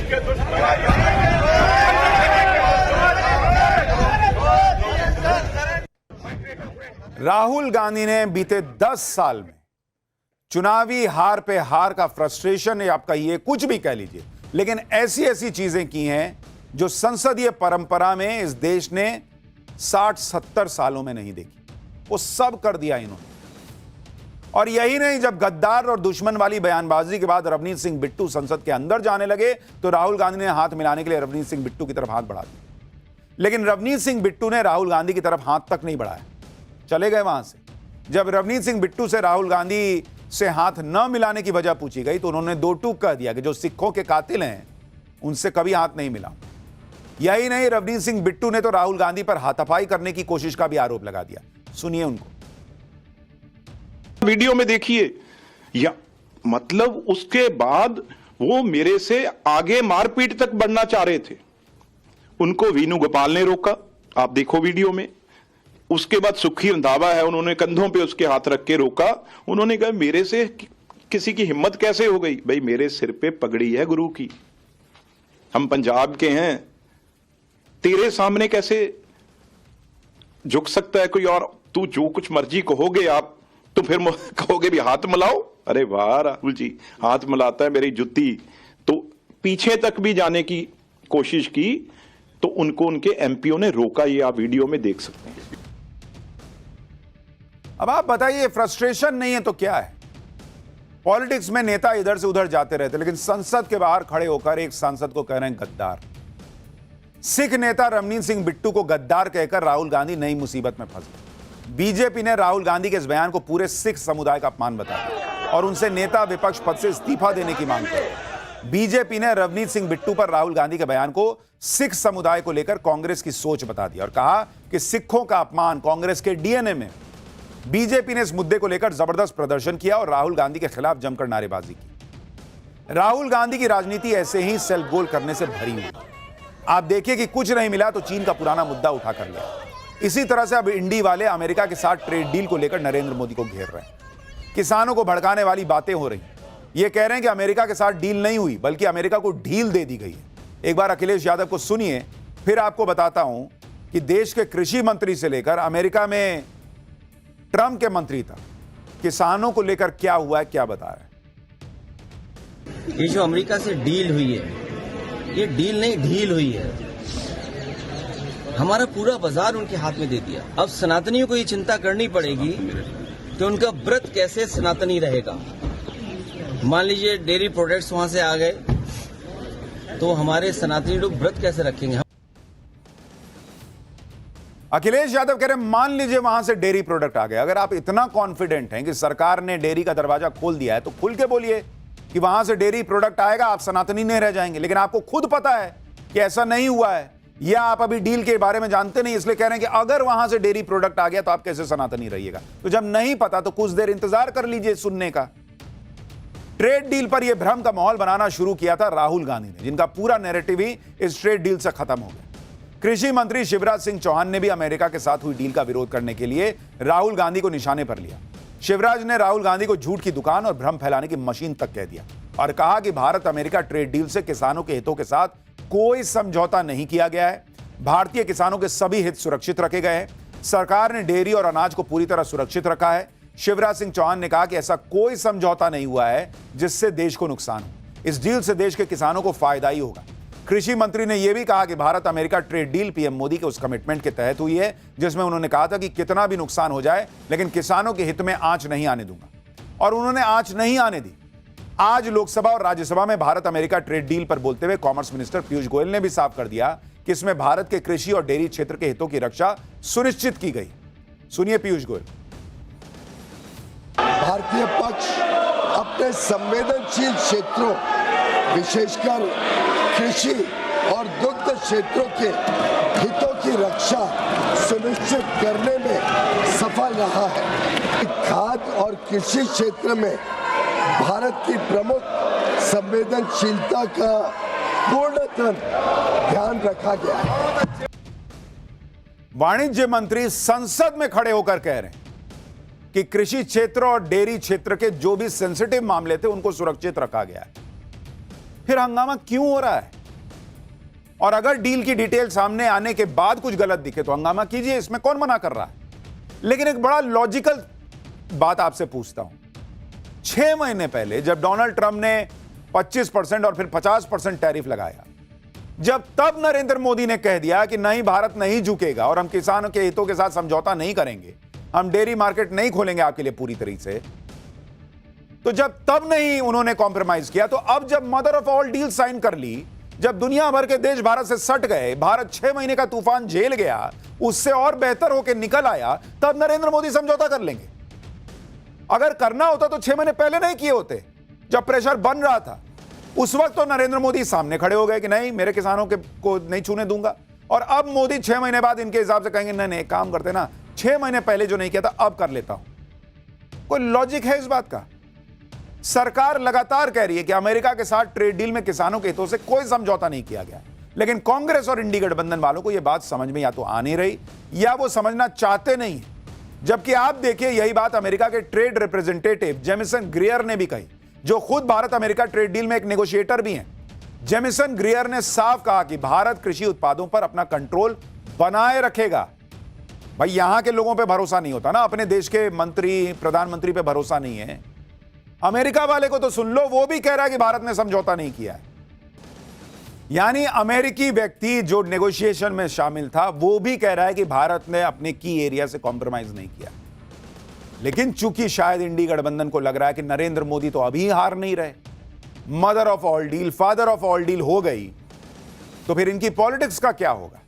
Rahul Gandhi ने बीते 10 साल में चुनावी हार पे हार का frustration या आप कहिए कुछ भी कह लीजिए, लेकिन ऐसी ऐसी चीजें की हैं जो संसदीय परंपरा में इस देश ने 60-70 सालों में नहीं देखी। वो सब कर दिया इन्होंने। और यही नहीं, जब गद्दार और दुश्मन वाली बयानबाजी के बाद रवनीत सिंह बिट्टू संसद के अंदर जाने लगे तो राहुल गांधी ने हाथ मिलाने के लिए रवनीत सिंह बिट्टू की तरफ हाथ बढ़ा दिया। लेकिन रवनीत सिंह बिट्टू ने राहुल गांधी की तरफ हाथ तक नहीं बढ़ाया, चले गए वहां से। जब रवनीत सिंह बिट्टू से राहुल गांधी से हाथ न मिलाने की वजह पूछी गई तो उन्होंने दो टूक कह दिया कि जो सिखों के कातिल हैं उनसे कभी हाथ नहीं मिला। यही नहीं, रवनीत सिंह बिट्टू ने तो राहुल गांधी पर हाथापाई करने की कोशिश का भी आरोप लगा दिया। सुनिए उनको। वीडियो में देखिए, या मतलब उसके बाद वो मेरे से आगे मारपीट तक बढ़ना चाह रहे थे। उनको वेणुगोपाल ने रोका, आप देखो वीडियो में। उसके बाद सुखी रंधावा है, उन्होंने कंधों पे उसके हाथ रख के रोका। उन्होंने कहा मेरे से किसी की हिम्मत कैसे हो गई? भाई मेरे सिर पे पगड़ी है गुरु की, हम पंजाब के हैं, तेरे सामने कैसे झुक सकता है कोई? और तू जो कुछ मर्जी कहोगे आप, तो फिर कहोगे भी हाथ मिलाओ। अरे वाह राहुल जी, हाथ मिलाता है मेरी जुत्ती। तो पीछे तक भी जाने की कोशिश की तो उनको उनके एमपीओ ने रोका। ये आप वीडियो में देख सकते हैं। अब आप बताइए, फ्रस्ट्रेशन नहीं है तो क्या है? पॉलिटिक्स में नेता इधर से उधर जाते रहते, लेकिन संसद के बाहर खड़े होकर एक सांसद को कह रहे हैं गद्दार। सिख नेता रवनीत सिंह बिट्टू को गद्दार कहकर राहुल गांधी नई मुसीबत में फंस गए। बीजेपी ने राहुल गांधी के इस बयान को पूरे सिख समुदाय का अपमान बताया और उनसे नेता विपक्ष पद से इस्तीफा देने की मांग की। बीजेपी ने रवनीत सिंह बिट्टू पर राहुल गांधी के बयान को सिख समुदाय को लेकर कांग्रेस की सोच बता दी और कहा कि सिखों का अपमान कांग्रेस के डीएनए में। बीजेपी ने इस मुद्दे को लेकर जबरदस्त प्रदर्शन किया और राहुल गांधी के खिलाफ जमकर नारेबाजी की। राहुल गांधी की राजनीति ऐसे ही सेल्फ गोल करने से भरी हुई। आप देखिए कि कुछ नहीं मिला तो चीन का पुराना मुद्दा उठा कर लिया। इसी तरह से अब इंडी वाले अमेरिका के साथ ट्रेड डील को लेकर नरेंद्र मोदी को घेर रहे हैं। किसानों को भड़काने वाली बातें हो रही। ये कह रहे हैं कि अमेरिका के साथ डील नहीं हुई बल्कि अमेरिका को ढील दे दी गई है। एक बार अखिलेश यादव को सुनिए, फिर आपको बताता हूं कि देश के कृषि मंत्री से लेकर अमेरिका में ट्रंप के मंत्री तक किसानों को लेकर क्या हुआ है, क्या बता रहे हैं। ये जो अमेरिका से डील हुई है, ये डील नहीं ढील हुई है। हमारा पूरा बाजार उनके हाथ में दे दिया। अब सनातनियों को ये चिंता करनी पड़ेगी कि उनका व्रत कैसे सनातनी रहेगा। मान लीजिए डेयरी प्रोडक्ट्स वहां से आ गए तो हमारे सनातनी लोग व्रत कैसे रखेंगे। अखिलेश यादव कह रहे हैं मान लीजिए वहां से डेयरी प्रोडक्ट आ गए। अगर आप इतना कॉन्फिडेंट हैं कि सरकार ने डेयरी का दरवाजा खोल दिया है तो खुल के बोलिए कि वहां से डेयरी प्रोडक्ट आएगा, आप सनातनी नहीं रह जाएंगे। लेकिन आपको खुद पता है कि ऐसा नहीं हुआ है, या आप अभी डील के बारे में जानते नहीं, इसलिए कह रहे हैं कि अगर वहां से डेयरी प्रोडक्ट आ गया तो आप कैसे सनातनी रहिएगा। तो जब नहीं पता तो कुछ देर इंतजार कर लीजिए सुनने का। ट्रेड डील पर यह भ्रम का माहौल बनाना शुरू किया था राहुल गांधी ने, जिनका पूरा नैरेटिव ही इस ट्रेड डील से खत्म हो गया। कृषि मंत्री शिवराज सिंह चौहान ने भी अमेरिका के साथ हुई डील का विरोध करने के लिए राहुल गांधी को निशाने पर लिया। शिवराज ने राहुल गांधी को झूठ की दुकान और भ्रम फैलाने की मशीन तक कह दिया और कहा कि भारत अमेरिका ट्रेड डील से किसानों के हितों के साथ कोई समझौता नहीं किया गया है। भारतीय किसानों के सभी हित सुरक्षित रखे गए हैं। सरकार ने डेयरी और अनाज को पूरी तरह सुरक्षित रखा है। शिवराज सिंह चौहान ने कहा कि ऐसा कोई समझौता नहीं हुआ है जिससे देश को नुकसान हो। इस डील से देश के किसानों को फायदा ही होगा। कृषि मंत्री ने यह भी कहा कि Bharat America trade deal PM Modi के उस कमिटमेंट के तहत हुई है जिसमें उन्होंने कहा था कि कितना भी नुकसान हो जाए लेकिन किसानों के हित में आंच नहीं आने दूंगा, और उन्होंने आंच नहीं आने दी। आज लोकसभा और राज्यसभा में भारत अमेरिका ट्रेड डील पर बोलते हुए कॉमर्स मिनिस्टर पीयूष गोयल ने भी साफ कर दिया कि इसमें भारत के कृषि और डेयरी क्षेत्र के हितों की रक्षा सुनिश्चित की गई। सुनिए पीयूष गोयल। भारतीय पक्ष अपने संवेदनशील क्षेत्रों विशेषकर कृषि और दुग्ध क्षेत्रों के हितों की रक्षा सुनिश्चित करने में सफल रहा है। खाद्य और कृषि क्षेत्र में भारत की प्रमुख संवेदनशीलता का पूर्णतः ध्यान रखा गया है। वाणिज्य मंत्री संसद में खड़े होकर कह रहे हैं कि कृषि क्षेत्र और डेयरी क्षेत्र के जो भी सेंसिटिव मामले थे उनको सुरक्षित रखा गया है। फिर हंगामा क्यों हो रहा है? और अगर डील की डिटेल सामने आने के बाद कुछ गलत दिखे तो हंगामा कीजिए, इसमें कौन मना कर रहा है। लेकिन एक बड़ा लॉजिकल बात आपसे पूछता हूं। 6 महीने पहले जब डोनाल्ड ट्रंप ने 25% और फिर 50% टैरिफ लगाया, जब तब नरेंद्र मोदी ने कह दिया कि नहीं, भारत नहीं झुकेगा और हम किसानों के हितों के साथ समझौता नहीं करेंगे, हम डेयरी मार्केट नहीं खोलेंगे आपके लिए पूरी तरीके से, तो जब तब नहीं उन्होंने कॉम्प्रोमाइज किया, तो अब जब mother of all deal sign कर ली, जब दुनिया भर के देश भारत से सट गए, भारत 6 महीने का तूफान झेल गया, उससे और बेहतर होकर निकल आया, तब नरेंद्र मोदी समझौता कर लेंगे। अगर करना होता तो 6 महीने पहले नहीं किए होते, जब प्रेशर बन रहा था। उस वक्त तो नरेंद्र मोदी सामने खड़े हो गए कि नहीं, मेरे किसानों के को नहीं छूने दूंगा। और अब मोदी 6 महीने बाद इनके हिसाब से कहेंगे नहीं, काम करते ना, 6 महीने पहले जो नहीं किया था अब कर लेता हूं। कोई लॉजिक है इस बात का? सरकार लगातार कह रही है कि अमेरिका के साथ ट्रेड डील में किसानों के हितों से कोई समझौता नहीं किया गया, लेकिन कांग्रेस और इंडी गठबंधन वालों को यह बात समझ में या तो आ नहीं रही या वो समझना चाहते नहीं है। जबकि आप देखिए, यही बात अमेरिका के ट्रेड रिप्रेजेंटेटिव जेमिसन ग्रियर ने भी कही, जो खुद भारत अमेरिका ट्रेड डील में एक नेगोशिएटर भी हैं। जेमिसन ग्रियर ने साफ कहा कि भारत कृषि उत्पादों पर अपना कंट्रोल बनाए रखेगा। भाई, यहां के लोगों पे भरोसा नहीं होता ना, अपने देश के मंत्री प्रधानमंत्री पे भरोसा नहीं है। अमेरिका वाले को तो सुन लो, वो भी कह रहा है कि भारत ने समझौता नहीं किया है। यानी अमेरिकी व्यक्ति जो नेगोशिएशन में शामिल था वो भी कह रहा है कि भारत ने अपने की एरिया से कॉम्प्रोमाइज नहीं किया। लेकिन चूंकि शायद इंडी गठबंधन को लग रहा है कि नरेंद्र मोदी तो अभी हार नहीं रहे, mother of all deal, father of all deal हो गई, तो फिर इनकी पॉलिटिक्स का क्या होगा?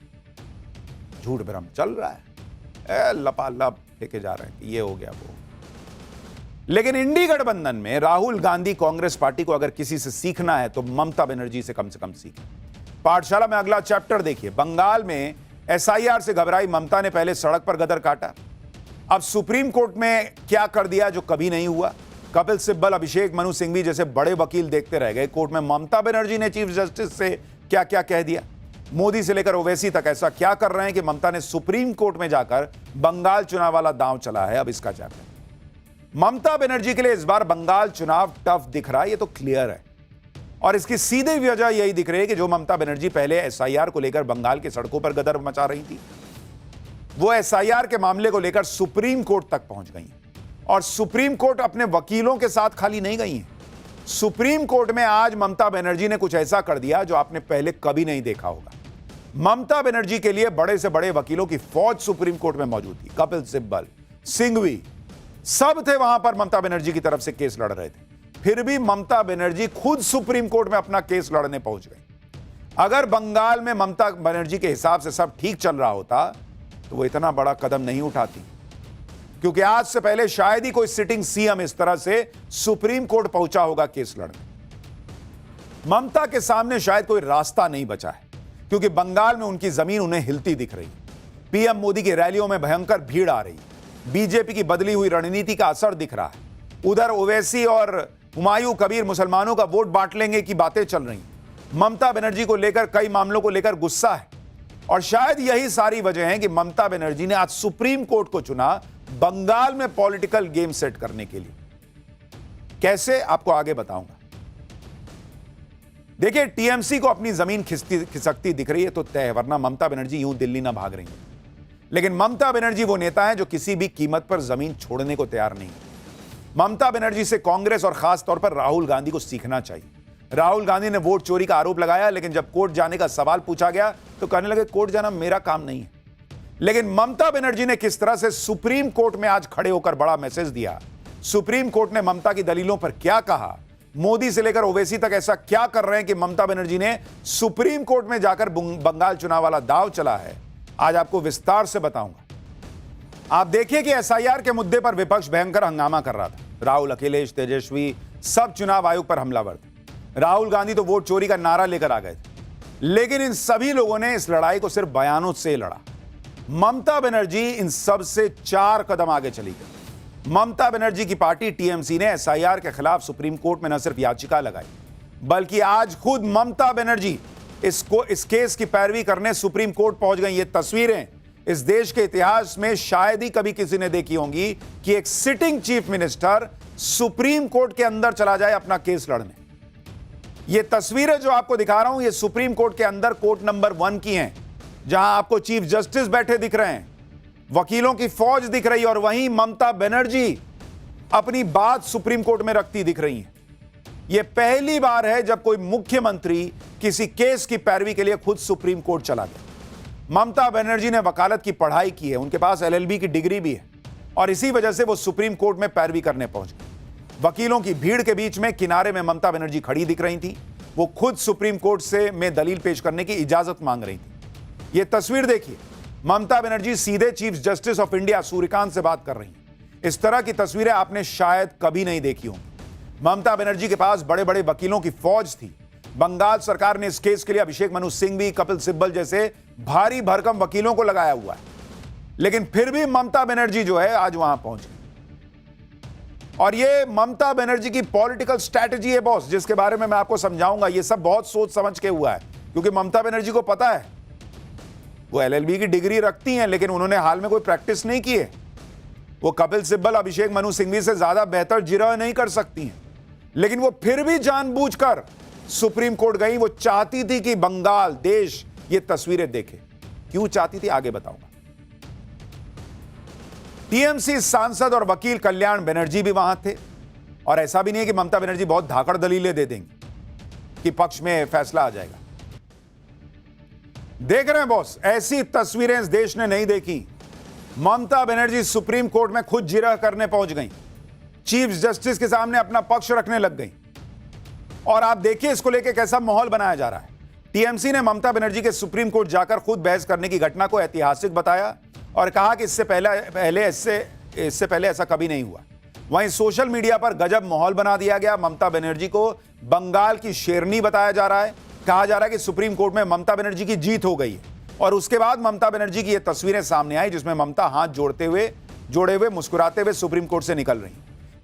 झूठ भ्रम चल रहा है, लपालप लेके जा रहे हैं कि ये हो गया वो। लेकिन इंडी गठबंधन में राहुल गांधी कांग्रेस पार्टी को अगर किसी से सीखना है तो ममता बनर्जी से कम सीखें। पाठशाला में अगला चैप्टर देखिए। बंगाल में एसआईआर से घबराई ममता ने पहले सड़क पर गदर काटा, अब सुप्रीम कोर्ट में क्या कर दिया जो कभी नहीं हुआ। कपिल सिब्बल, अभिषेक मनु सिंघवी जैसे बड़े वकील देखते रह गए। कोर्ट में ममता बनर्जी ने चीफ जस्टिस से क्या क्या कह दिया। मोदी से लेकर ओवैसी तक ऐसा क्या कर रहे हैं कि ममता ने सुप्रीम कोर्ट में जाकर बंगाल चुनाव वाला दांव चला है। अब इसका चैप्टर ममता बनर्जी के लिए इस बार बंगाल चुनाव टफ दिख रहा है, ये तो क्लियर है। और इसकी सीधी वजह यही दिख रही है कि जो ममता बनर्जी पहले एसआईआर को लेकर बंगाल की सड़कों पर गदर मचा रही थी, वो एसआईआर के मामले को लेकर सुप्रीम कोर्ट तक पहुंच गई और सुप्रीम कोर्ट अपने वकीलों के साथ खाली नहीं गई है। सुप्रीम कोर्ट में आज ममता बनर्जी ने कुछ ऐसा कर दिया जो आपने पहले कभी नहीं देखा होगा। ममता बनर्जी के लिए बड़े से बड़े वकीलों की फौज सुप्रीम कोर्ट में मौजूद थी। कपिल सिब्बल, सिंघवी सब थे वहां पर, ममता बनर्जी की तरफ से केस लड़ रहे थे। फिर भी ममता बनर्जी खुद सुप्रीम कोर्ट में अपना केस लड़ने पहुंच गई। अगर बंगाल में ममता बनर्जी के हिसाब से सब ठीक चल रहा होता तो वो इतना बड़ा कदम नहीं उठाती, क्योंकि आज से पहले शायद ही कोई सिटिंग सीएम इस तरह से सुप्रीम कोर्ट पहुंचा होगा केस लड़ने। ममता के सामने शायद कोई रास्ता नहीं बचा है, क्योंकि बंगाल में उनकी जमीन उन्हें हिलती दिख रही। पीएम मोदी की रैलियों में भयंकर भीड़ आ रही, बीजेपी की बदली हुई रणनीति का असर दिख रहा है। उधर ओवैसी और हुमायूं कबीर मुसलमानों का वोट बांट लेंगे की बातें चल रही। ममता बनर्जी को लेकर कई मामलों को लेकर गुस्सा है और शायद यही सारी वजह है कि ममता बनर्जी ने आज सुप्रीम कोर्ट को चुना बंगाल में पॉलिटिकल गेम सेट करने के लिए। कैसे, आपको आगे बताऊंगा। देखिए, टीएमसी को अपनी जमीन खिसकती दिख रही है तो तय है, वरना ममता बनर्जी यूं दिल्ली ना भाग रही है। लेकिन ममता बनर्जी वो नेता है जो किसी भी कीमत पर जमीन छोड़ने को तैयार नहीं है। ममता बनर्जी से कांग्रेस और खास तौर पर राहुल गांधी को सीखना चाहिए। राहुल गांधी ने वोट चोरी का आरोप लगाया, लेकिन जब कोर्ट जाने का सवाल पूछा गया तो कहने लगे कोर्ट जाना मेरा काम नहीं है। लेकिन ममता बनर्जी ने किस तरह से सुप्रीम कोर्ट में आज खड़े होकर बड़ा मैसेज दिया। सुप्रीम कोर्ट ने ममता की दलीलों पर क्या कहा, मोदी से लेकर ओवैसी तक ऐसा क्या कर रहे हैं कि ममता बनर्जी ने सुप्रीम कोर्ट में जाकर बंगाल चुनाव वाला दांव चला है, आज आपको विस्तार से बताऊंगा। आप देखिए कि एसआईआर के मुद्दे पर विपक्ष भयंकर हंगामा कर रहा था। राहुल, अखिलेश, तेजस्वी सब चुनाव आयोग पर हमलावर थे। राहुल गांधी तो वोट चोरी का नारा लेकर आ गए थे, लेकिन इन सभी लोगों ने इस लड़ाई को सिर्फ बयानों से लड़ा। ममता बनर्जी इन सब से 4 कदम आगे चली गई। ममता बनर्जी की पार्टी टीएमसी ने एसआईआर के खिलाफ सुप्रीम कोर्ट में न सिर्फ याचिका लगाई, बल्कि आज खुद ममता बनर्जी इस केस की पैरवी करने सुप्रीम कोर्ट पहुंच गई। ये तस्वीरें इस देश के इतिहास में शायद ही कभी किसी ने देखी होंगी कि एक sitting chief minister supreme court के अंदर चला जाए अपना केस लड़ने। ये तस्वीरें जो आपको दिखा रहा हूं, ये सुप्रीम कोर्ट के अंदर कोर्ट नंबर 1 की हैं, जहां आपको चीफ जस्टिस बैठे दिख रहे हैं, वकीलों की फौज दिख रही है और वहीं ममता बनर्जी अपनी बात सुप्रीम कोर्ट में रखती दिख रही है। यह पहली बार है जब कोई मुख्यमंत्री किसी केस की पैरवी के लिए खुद सुप्रीम कोर्ट चला गया। ममता बनर्जी ने वकालत की पढ़ाई की है, उनके पास एलएलबी की डिग्री भी है और इसी वजह से वो सुप्रीम कोर्ट में पैरवी करने पहुंच गए। वकीलों की भीड़ के बीच में किनारे में ममता बनर्जी खड़ी दिख रही थी। वो खुद सुप्रीम कोर्ट से में दलील पेश करने की इजाजत मांग रही थी। ये तस्वीर देखिए, ममता बनर्जी सीधे chief justice of India Suryakant से बात कर रही हैं। इस तरह की तस्वीरें आपने शायद कभी नहीं देखी होंगी। ममता बनर्जी के पास बड़े बड़े वकीलों की फौज थी। बंगाल सरकार ने इस केस के लिए अभिषेक मनु सिंघवी, कपिल सिब्बल जैसे भारी भरकम वकीलों को लगाया हुआ है, लेकिन फिर भी ममता बनर्जी जो है आज वहां पहुंच गई। और ये ममता बनर्जी की पॉलिटिकल स्ट्रैटेजी है बॉस, जिसके बारे में मैं आपको समझाऊंगा। ये सब बहुत सोच समझ के हुआ है, क्योंकि ममता बनर्जी को पता है वो एलएलबी की डिग्री रखती हैं, लेकिन उन्होंने हाल में कोई प्रैक्टिस नहीं की है। वो कपिल सिब्बल, अभिषेक मनु सिंघवी से ज्यादा बेहतर जिरह नहीं कर सकती हैं, लेकिन वो फिर भी जानबूझकर सुप्रीम कोर्ट गई। वो चाहती थी कि बंगाल देश ये तस्वीरें देखे। क्यों चाहती थी, आगे बताऊंगा। टीएमसी सांसद और वकील कल्याण बनर्जी भी वहां थे, और ऐसा भी नहीं है कि ममता बनर्जी बहुत धाकड़ दलीलें दे देंगी कि पक्ष में फैसला आ जाएगा। देख रहे हैं बॉस, ऐसी तस्वीरें इस देश ने नहीं देखी। ममता बनर्जी सुप्रीम कोर्ट में खुद जिरह करने पहुंच गई, चीफ जस्टिस के सामने अपना पक्ष रखने लग गई। और आप देखिए इसको लेकर कैसा माहौल बनाया जा रहा है। टीएमसी ने ममता बनर्जी के सुप्रीम कोर्ट जाकर खुद बहस करने की घटना को ऐतिहासिक बताया और कहा कि इससे पहले ऐसा कभी नहीं हुआ। वहीं सोशल मीडिया पर गजब माहौल बना दिया गया। ममता बनर्जी को बंगाल की शेरनी बताया जा रहा है। कहा जा रहा है कि सुप्रीम कोर्ट में ममता बनर्जी की जीत हो गई है और उसके बाद ममता बनर्जी की ये तस्वीरें सामने आई जिसमें ममता हाथ जोड़े हुए मुस्कुराते हुए सुप्रीम कोर्ट से निकल रही।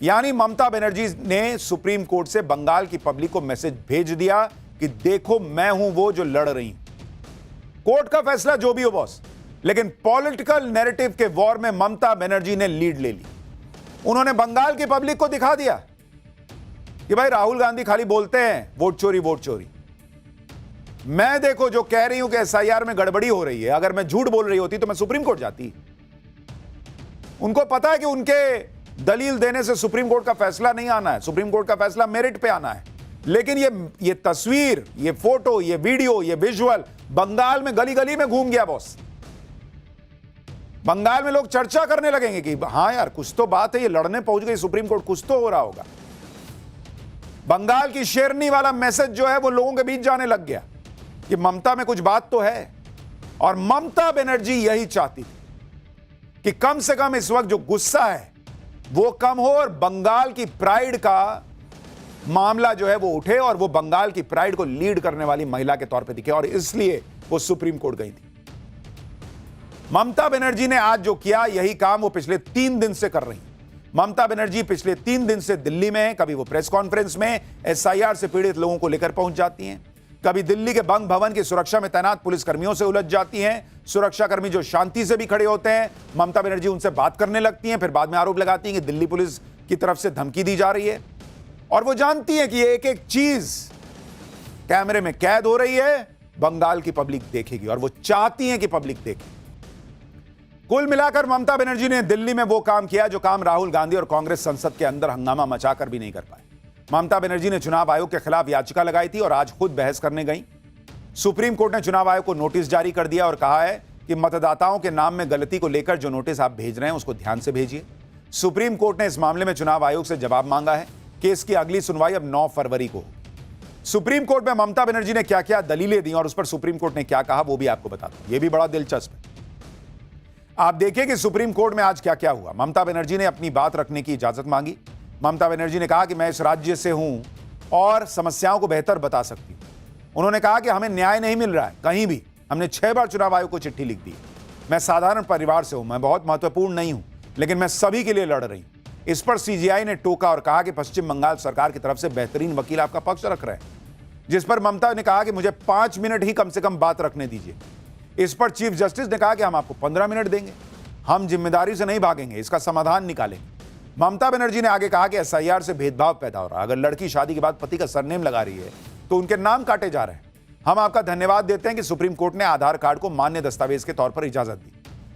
यानी ममता बनर्जी ने सुप्रीम कोर्ट से बंगाल की पब्लिक को मैसेज भेज दिया कि देखो मैं हूं वो जो लड़ रही। कोर्ट का फैसला जो भी हो बॉस, लेकिन पॉलिटिकल नैरेटिव के वॉर में ममता बनर्जी ने लीड ले ली। उन्होंने बंगाल की पब्लिक को दिखा दिया कि भाई राहुल गांधी खाली बोलते हैं वोट चोरी। मैं देखो जो कह रही हूं कि एसआईआर में गड़बड़ी हो रही है, अगर मैं झूठ बोल रही होती तो मैं सुप्रीम कोर्ट जाती। उनको पता है कि उनके दलील देने से सुप्रीम कोर्ट का फैसला नहीं आना है, सुप्रीम कोर्ट का फैसला मेरिट पे आना है। लेकिन ये तस्वीर, ये फोटो, ये वीडियो, ये विजुअल बंगाल में गली गली में घूम गया बॉस। बंगाल में लोग चर्चा करने लगेंगे कि हां यार कुछ तो बात है, ये लड़ने पहुंच गई सुप्रीम कोर्ट, कुछ तो हो रहा होगा। बंगाल की शेरनी वाला मैसेज जो है वो लोगों के बीच जाने लग गया कि ममता में कुछ बात तो है। और ममता बनर्जी यही चाहती थी कि कम से कम इस वक्त जो गुस्सा है वो कम हो और बंगाल की प्राइड का मामला जो है वो उठे और वो बंगाल की प्राइड को लीड करने वाली महिला के तौर पे दिखे, और इसलिए वो सुप्रीम कोर्ट गई थी। ममता बनर्जी ने आज जो किया यही काम वो पिछले 3 दिन से कर रही। ममता बनर्जी पिछले 3 दिन से दिल्ली में, कभी वो प्रेस कॉन्फ्रेंस में एसआईआर से पीड़ित लोगों को लेकर पहुंच जाती हैं, कभी दिल्ली के बंग भवन की सुरक्षा में तैनात पुलिसकर्मियों से उलझ जाती हैं। सुरक्षाकर्मी जो शांति से भी खड़े होते हैं, ममता बनर्जी उनसे बात करने लगती हैं, फिर बाद में आरोप लगाती हैं कि दिल्ली पुलिस की तरफ से धमकी दी जा रही है। और वो जानती है कि एक एक चीज कैमरे में कैद हो रही है, बंगाल की पब्लिक देखेगी और वो चाहती है कि पब्लिक देखे। कुल मिलाकर ममता बनर्जी ने दिल्ली में वो काम किया जो काम राहुल गांधी और कांग्रेस संसद के अंदर हंगामा मचाकर भी नहीं कर पाए। ममता बनर्जी ने चुनाव आयोग के खिलाफ याचिका लगाई थी और आज खुद बहस करने गई। सुप्रीम कोर्ट ने चुनाव आयोग को नोटिस जारी कर दिया और कहा है कि मतदाताओं के नाम में गलती को लेकर जो नोटिस आप भेज रहे हैं उसको ध्यान से भेजिए। सुप्रीम कोर्ट ने इस मामले में चुनाव आयोग से जवाब मांगा है। केस की अगली सुनवाई अब 9 फरवरी को। सुप्रीम कोर्ट में ममता बनर्जी ने क्या क्या दलीलें दी और उस पर सुप्रीम कोर्ट ने क्या कहा वो भी आपको बता दूं। यह भी बड़ा दिलचस्प है। आप देखिए कि सुप्रीम कोर्ट में आज क्या क्या हुआ। ममता बनर्जी ने अपनी बात रखने की इजाजत मांगी। ममता बनर्जी ने कहा कि मैं इस राज्य से हूं और समस्याओं को बेहतर बता सकती हूं। उन्होंने कहा कि हमें न्याय नहीं मिल रहा है कहीं भी। हमने 6 बार चुनाव आयोग को चिट्ठी लिख दी। मैं साधारण परिवार से हूं, मैं बहुत महत्वपूर्ण नहीं हूं, लेकिन मैं सभी के लिए लड़ रही हूं। इस पर सीजीआई ने टोका और कहा कि पश्चिम बंगाल सरकार की तरफ से बेहतरीन वकील आपका पक्ष रख रहे हैं, जिस पर ममता ने कहा कि मुझे 5 मिनट ही कम से कम बात रखने दीजिए। इस पर चीफ जस्टिस ने कहा कि हम आपको 15 मिनट देंगे, हम जिम्मेदारी से नहीं भागेंगे, इसका समाधान निकालेंगे। ममता बनर्जी ने आगे कहा कि एसआईआर से भेदभाव पैदा हो रहा है। अगर लड़की शादी के बाद पति का सरनेम लगा रही है तो उनके नाम काटे जा रहे हैं। हम आपका धन्यवाद देते हैं कि सुप्रीम कोर्ट ने आधार कार्ड को मान्य दस्तावेज के तौर पर इजाजत दी,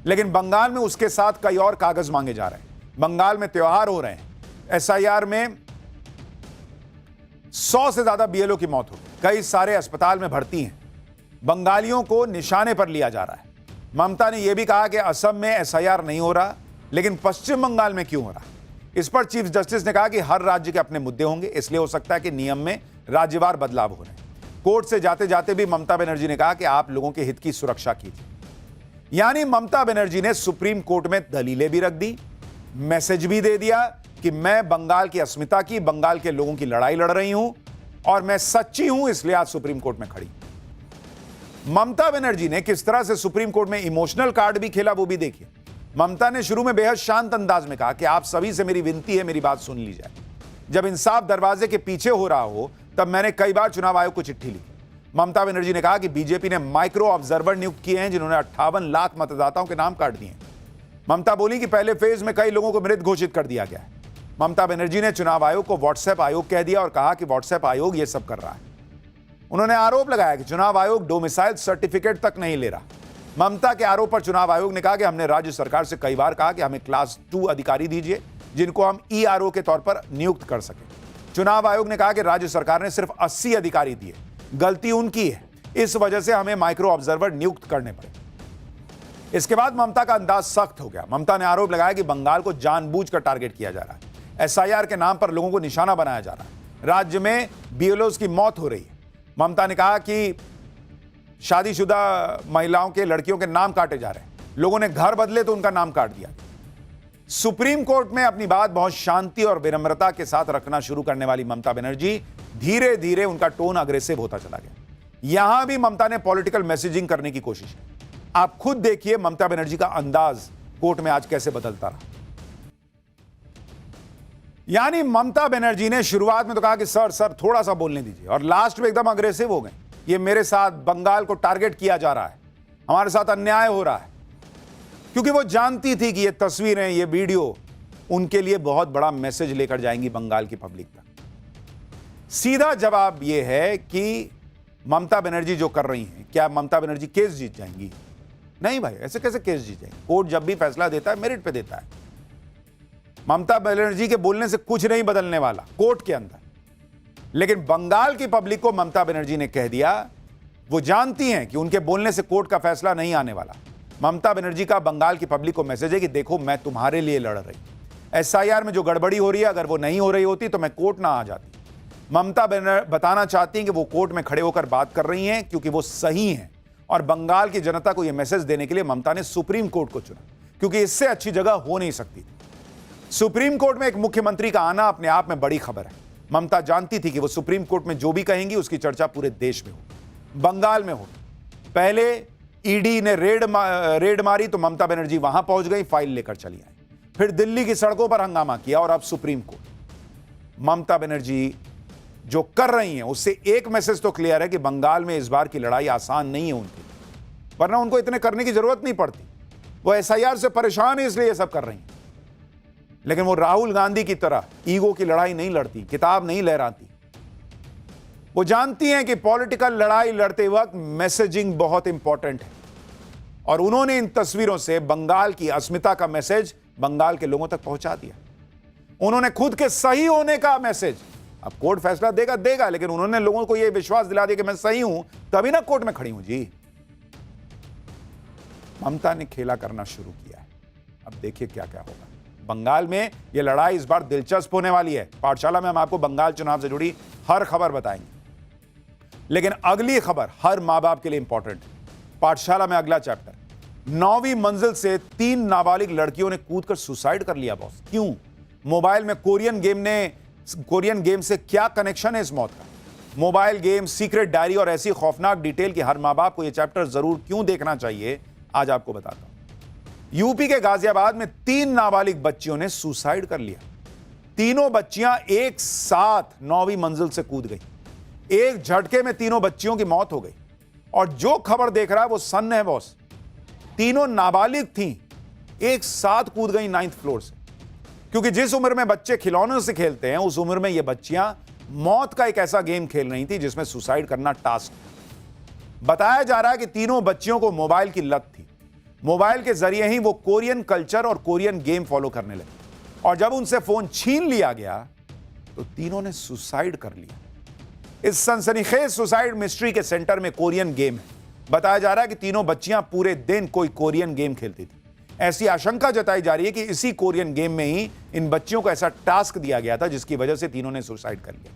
लेकिन बंगाल में उसके साथ कई और कागज मांगे जा रहे हैं। बंगाल में त्योहार हो रहे हैं। एसआईआर में 100 से ज्यादा बीएलओ की मौत हो गई, कई सारे अस्पताल में भर्ती हैं। बंगालियों को निशाने पर लिया जा रहा है। ममता ने यह भी कहा कि असम में एसआईआर नहीं हो रहा, लेकिन पश्चिम बंगाल में क्यों हो रहा। इस पर चीफ जस्टिस ने कहा कि हर राज्य के अपने मुद्दे होंगे, इसलिए हो सकता है कि नियम में राज्यवार बदलाव हो रहे हैं। कोर्ट से जाते जाते भी ममता बनर्जी ने कहा कि आप लोगों के हित की सुरक्षा कीजिए। यानी ममता बनर्जी ने सुप्रीम कोर्ट में दलीलें भी रख दी, मैसेज भी दे दिया कि मैं बंगाल की अस्मिता की, बंगाल के लोगों की लड़ाई लड़ रही हूं और मैं सच्ची हूं, इसलिए आज सुप्रीम कोर्ट में खड़ी। ममता बनर्जी ने किस तरह से सुप्रीम कोर्ट में इमोशनल कार्ड भी खेला वो भी देखिए। ममता ने शुरू में बेहद शांत अंदाज में कहा कि आप सभी से मेरी विनती है, मेरी बात सुन ली जाए। जब इंसाफ दरवाजे के पीछे हो रहा हो तब मैंने कई बार चुनाव आयोग को चिट्ठी लिखी। ममता बनर्जी ने कहा कि बीजेपी ने माइक्रो ऑब्जर्वर नियुक्त किए हैं जिन्होंने 58 लाख मतदाताओं के नाम काट दिए। ममता बोली कि पहले फेज में कई लोगों को मृत घोषित कर दिया गया है। ममता बनर्जी ने चुनाव आयोग को व्हाट्सएप आयोग कह दिया और कहा कि व्हाट्सएप आयोग यह सब कर रहा है। उन्होंने आरोप लगाया कि चुनाव आयोग डोमिसाइल सर्टिफिकेट तक नहीं ले रहा। ममता के आरोप पर चुनाव आयोग ने कहा कि हमने राज्य सरकार से कई बार कहा कि हमें क्लास 2 अधिकारी दीजिए जिनको हम ईआरओ के तौर पर नियुक्त कर सकें। चुनाव आयोग ने कहा कि राज्य सरकार ने सिर्फ 80 अधिकारी दिए, गलती उनकी है, इस वजह से हमें माइक्रो ऑब्जर्वर नियुक्त करने पड़े। इसके बाद ममता का अंदाज सख्त हो गया। ममता ने आरोप लगाया कि बंगाल को जानबूझकर टारगेट किया जा रहा है, एसआईआर के नाम पर लोगों को निशाना बनाया जा रहा है, राज्य में बीएलओज की मौत हो रही है। ममता ने कहा कि शादीशुदा महिलाओं के, लड़कियों के नाम काटे जा रहे हैं। लोगों ने घर बदले तो उनका नाम काट दिया। सुप्रीम कोर्ट में अपनी बात बहुत शांति और विनम्रता के साथ रखना शुरू करने वाली ममता बनर्जी धीरे धीरे उनका टोन अग्रेसिव होता चला गया। यहां भी ममता ने पॉलिटिकल मैसेजिंग करने की कोशिश की। आप खुद देखिए ममता बनर्जी का अंदाज कोर्ट में आज कैसे बदलता रहा। यानी ममता बनर्जी ने शुरुआत में तो कहा कि सर थोड़ा सा बोलने दीजिए, और लास्ट में एकदम अग्रेसिव हो गए। ये मेरे साथ बंगाल को टारगेट किया जा रहा है, हमारे साथ अन्याय हो रहा है, क्योंकि वो जानती थी कि ये तस्वीरें, ये वीडियो उनके लिए बहुत बड़ा मैसेज लेकर जाएंगी बंगाल की पब्लिक तक। सीधा जवाब यह है कि ममता बनर्जी जो कर रही हैं, क्या ममता बनर्जी केस जीत जाएंगी? नहीं भाई, ऐसे कैसे केस जीत जाएंगी? कोर्ट जब भी फैसला देता है मेरिट पे देता है। ममता बनर्जी के बोलने से कुछ नहीं बदलने वाला कोर्ट के अंदर। लेकिन बंगाल की पब्लिक को ममता बनर्जी ने कह दिया, वो जानती हैं कि उनके बोलने से कोर्ट का फैसला नहीं आने वाला। ममता बनर्जी का बंगाल की पब्लिक को मैसेज है कि देखो मैं तुम्हारे लिए लड़ रही। एसआईआर में जो गड़बड़ी हो रही है, अगर वो नहीं हो रही होती तो मैं कोर्ट ना आ जाती। ममता बताना चाहती हैं कि वो कोर्ट में खड़े होकर बात कर रही हैं क्योंकि वो सही हैं, और बंगाल की जनता को यह मैसेज देने के लिए ममता ने सुप्रीम कोर्ट को चुना, क्योंकि इससे अच्छी जगह हो नहीं सकती। सुप्रीम कोर्ट में एक मुख्यमंत्री का आना अपने आप में बड़ी खबर है। ममता जानती थी कि वो सुप्रीम कोर्ट में जो भी कहेंगी उसकी चर्चा पूरे देश में हो, बंगाल में हो। पहले ईडी ने रेड मारी तो ममता बनर्जी वहां पहुंच गई, फाइल लेकर चली आई। फिर दिल्ली की सड़कों पर हंगामा किया, और अब सुप्रीम कोर्ट। ममता बनर्जी जो कर रही हैं उससे एक मैसेज तो क्लियर है कि बंगाल में इस बार की लड़ाई आसान नहीं है उनकी, वरना उनको इतने करने की जरूरत नहीं पड़ती। वो एसआईआर से परेशान है इसलिए ये सब कर रही हैं। लेकिन वो राहुल गांधी की तरह ईगो की लड़ाई नहीं लड़ती, किताब नहीं लहराती। वो जानती हैं कि पॉलिटिकल लड़ाई लड़ते वक्त मैसेजिंग बहुत इंपॉर्टेंट है, और उन्होंने इन तस्वीरों से बंगाल की अस्मिता का मैसेज बंगाल के लोगों तक पहुंचा दिया। उन्होंने खुद के सही होने का मैसेज, अब कोर्ट फैसला देगा, लेकिन उन्होंने लोगों को यह विश्वास दिला दिया कि मैं सही हूं, तभी ना कोर्ट में खड़ी हूं जी। ममता ने खेला करना शुरू किया है। अब देखिए क्या क्या होगा बंगाल में। यह लड़ाई इस बार दिलचस्प होने वाली है। पाठशाला में हम आपको बंगाल चुनाव से जुड़ी हर खबर बताएंगे, लेकिन अगली खबर हर मां बाप के लिए इंपॉर्टेंट है। पाठशाला में अगला चैप्टर, 9वीं मंजिल से 3 नाबालिग लड़कियों ने कूदकर सुसाइड कर लिया बॉस। क्यों? मोबाइल में कोरियन गेम से क्या कनेक्शन है इस मौत का? मोबाइल गेम, सीक्रेट डायरी और ऐसी खौफनाक डिटेल कि हर मां बाप को यह चैप्टर जरूर क्यों देखना चाहिए, आज आपको बताता हूं। यूपी के गाजियाबाद में 3 नाबालिग बच्चियों ने सुसाइड कर लिया। तीनों बच्चियां एक साथ 9वीं मंजिल से कूद गई। एक झटके में तीनों बच्चियों की मौत हो गई। और जो खबर देख रहा है वो सन्न है बॉस। तीनों नाबालिग थीं, एक साथ कूद गई 9th फ्लोर से। क्योंकि जिस उम्र में बच्चे खिलौनों से खेलते हैं, उस उम्र में ये बच्चियां मौत का एक ऐसा गेम खेल रही थी जिसमें सुसाइड करना टास्क था। बताया जा रहा है कि तीनों बच्चियों को मोबाइल की लत थी। मोबाइल के जरिए ही वो कोरियन कल्चर और कोरियन गेम फॉलो करने लगे, और जब उनसे फोन छीन लिया गया तो तीनों ने सुसाइड कर लिया। इस सनसनीखेज सुसाइड मिस्ट्री के सेंटर में कोरियन गेम है। बताया जा रहा है कि तीनों बच्चियां पूरे दिन कोई कोरियन गेम खेलती थी। ऐसी आशंका जताई जा रही है कि इसी कोरियन गेम में ही इन बच्चियों को ऐसा टास्क दिया गया था जिसकी वजह से तीनों ने सुसाइड कर लिया।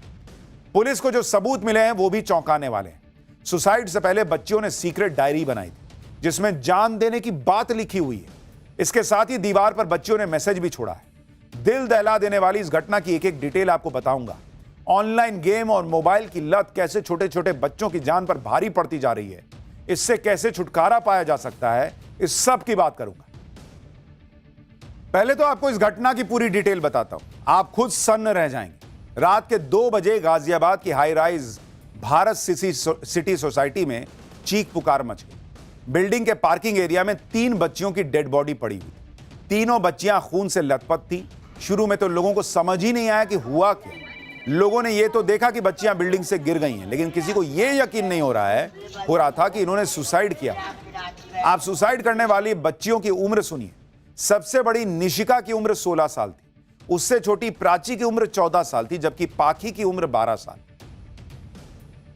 पुलिस को जो सबूत मिले हैं वो भी चौंकाने वाले हैं। सुसाइड से पहले बच्चियों ने सीक्रेट डायरी बनाई थी जिसमें जान देने की बात लिखी हुई है। इसके साथ ही दीवार पर बच्चियों ने मैसेज भी छोड़ा है। दिल दहला देने वाली इस घटना की एक एक डिटेल आपको बताऊंगा। ऑनलाइन गेम और मोबाइल की लत कैसे छोटे छोटे बच्चों की जान पर भारी पड़ती जा रही है, इससे कैसे छुटकारा पाया जा सकता है, इस सब की बात करूंगा। पहले तो आपको इस घटना की पूरी डिटेल बताता हूं, आप खुद सन्न रह जाएंगे। रात के 2 बजे गाजियाबाद की high rise Bharat city society में चीख पुकार मच गई। बिल्डिंग के पार्किंग एरिया में 3 बच्चियों की डेड बॉडी पड़ी हुई। तीनों बच्चियां खून से लथपथ थी। शुरू में तो लोगों को समझ ही नहीं आया कि हुआ क्या। लोगों ने यह तो देखा कि बच्चियां बिल्डिंग से गिर गई हैं, लेकिन किसी को यह यकीन नहीं हो रहा था कि इन्होंने सुसाइड किया। आप सुसाइड करने वाली बच्चियों की उम्र सुनिए। सबसे बड़ी निशिका की उम्र 16 साल थी, उससे छोटी प्राची की उम्र 14 साल थी, जबकि पाखी की उम्र 12 साल।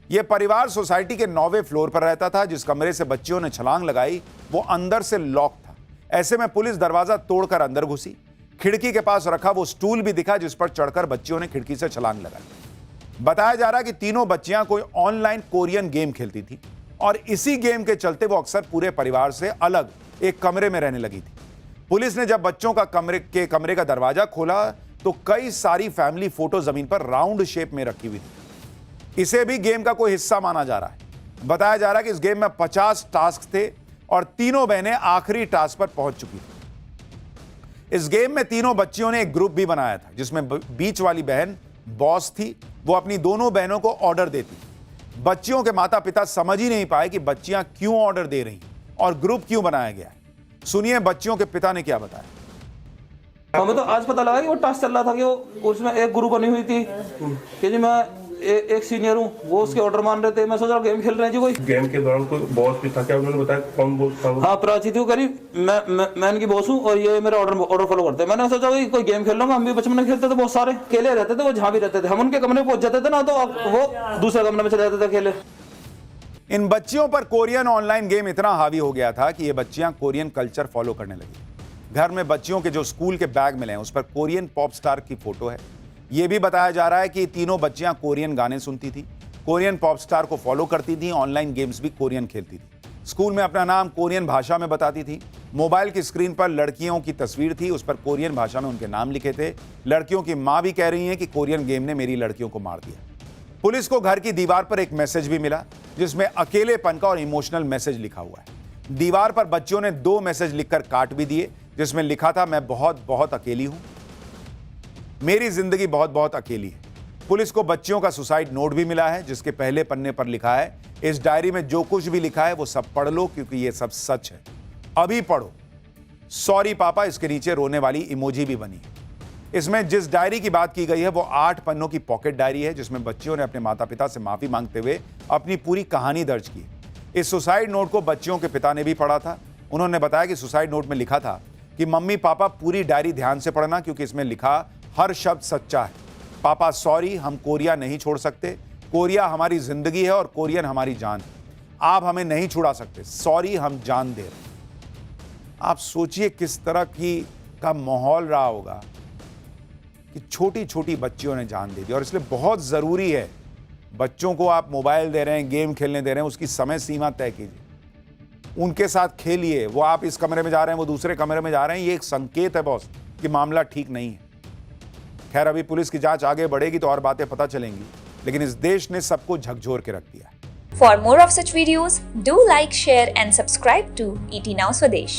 यह परिवार सोसाइटी के 9वें फ्लोर पर रहता था। जिस कमरे से बच्चियों ने छलांग लगाई वो अंदर से लॉक था। ऐसे में पुलिस दरवाजा तोड़कर अंदर घुसी। खिड़की के पास रखा वो स्टूल भी दिखा जिस पर चढ़कर बच्चियों ने खिड़की से छलांग लगाई। बताया जा रहा है कि तीनों बच्चियां कोई ऑनलाइन कोरियन गेम खेलती थी। और इसी गेम के चलते वो अक्सर पूरे परिवार से अलग एक कमरे में रहने लगी थी। पुलिस ने जब बच्चों का कमरे का दरवाजा खोला तो कई सारी फैमिली फोटो जमीन पर राउंड शेप में रखी हुई थी। इसे भी गेम का कोई हिस्सा माना जा रहा है। बताया जा रहा है कि इस गेम में 50 टास्क थे और तीनों बहनें आखिरी टास्क पर पहुंच चुकी थी। इस गेम में तीनों बच्चियों ने एक ग्रुप भी बनाया था जिसमें बीच वाली बहन बॉस थी। वो अपनी दोनों बहनों को ऑर्डर देती। बच्चियों के माता पिता समझ ही नहीं पाए कि बच्चियां क्यों ऑर्डर दे रही और ग्रुप क्यों बनाया गया है। सुनिए बच्चियों के पिता ने क्या बताया। हमें तो आज पता लगा कि वो टास्क चल रहा था कि वो उसमें एक ग्रुप बनी हुई थी कि जी मैं एक सीनियर हूँ, वो उसके ऑर्डर मान रहे थे। मैं सोच रहा गेम खेल रहे हैं जी। कोई गेम के दौरान कोई बॉस भी था क्या? उन्होंने बताया कौन बॉस था? हाँ, प्राची थी वो। करीब मैं इनकी बॉस हूँ और ये मेरा ऑर्डर फॉलो करते हैं। मैंने सोचा कोई गेम खेल रहा हूँ। हम भी बचपन में खेलते थे, बहुत सारे अकेले रहते थे। वो जहाँ भी रहते थे हम उनके कमरे में पहुंच जाते थे ना, तो वो दूसरे कमरे में चले जाते थे खेले। इन बच्चियों पर कोरियन ऑनलाइन गेम इतना हावी हो गया था कि ये बच्चियां कोरियन कल्चर फॉलो करने लगी। घर में बच्चियों के जो स्कूल के बैग मिले हैं उस पर कोरियन पॉप स्टार की फोटो है। यह भी बताया जा रहा है कि तीनों बच्चियां कोरियन गाने सुनती थी, कोरियन पॉप स्टार को फॉलो करती थी, ऑनलाइन गेम्स भी कोरियन खेलती थी। स्कूल में अपना नाम कोरियन भाषा में बताती थी। मोबाइल की स्क्रीन पर लड़कियों की तस्वीर थी, उस पर कोरियन भाषा में उनके नाम लिखे थे। लड़कियों की मां भी कह रही है कि कोरियन गेम ने मेरी लड़कियों को मार दिया। पुलिस को घर की दीवार पर एक मैसेज भी मिला जिसमें अकेलेपन का और इमोशनल मैसेज लिखा हुआ है। दीवार पर बच्चियों ने 2 मैसेज लिखकर काट भी दिए जिसमें लिखा था, मैं बहुत बहुत अकेली हूं, मेरी जिंदगी बहुत बहुत अकेली है। पुलिस को बच्चियों का सुसाइड नोट भी मिला है जिसके पहले पन्ने पर लिखा है, इस डायरी में जो कुछ भी लिखा है वो सब पढ़ लो क्योंकि ये सब सच है, अभी पढ़ो, सॉरी पापा। इसके नीचे रोने वाली इमोजी भी बनी है। इसमें जिस डायरी की बात की गई है वो 8 पन्नों की पॉकेट डायरी है जिसमें बच्चियों ने अपने माता पिता से माफी मांगते हुए अपनी पूरी कहानी दर्ज की। इस सुसाइड नोट को बच्चियों के पिता ने भी पढ़ा था। उन्होंने बताया कि सुसाइड नोट में लिखा था कि मम्मी पापा पूरी डायरी ध्यान से पढ़ना क्योंकि इसमें लिखा हर शब्द सच्चा है। पापा सॉरी, हम कोरिया नहीं छोड़ सकते, कोरिया हमारी जिंदगी है और कोरियन हमारी जान है, आप हमें नहीं छुड़ा सकते, सॉरी हम जान दे रहे। आप सोचिए किस तरह का माहौल रहा होगा कि छोटी छोटी बच्चियों ने जान दे दी। और इसलिए बहुत ज़रूरी है, बच्चों को आप मोबाइल दे रहे हैं, गेम खेलने दे रहे हैं, उसकी समय सीमा तय कीजिए, उनके साथ खेलिए। वो आप इस कमरे में जा रहे हैं, वो दूसरे कमरे में जा रहे हैं, ये एक संकेत है बॉस कि मामला ठीक नहीं है। खैर अभी पुलिस की जांच आगे बढ़ेगी तो और बातें पता चलेंगी, लेकिन इस देश ने सबको झकझोर के रख दिया। For more of such videos, do like, share and subscribe to ET Now Swadesh.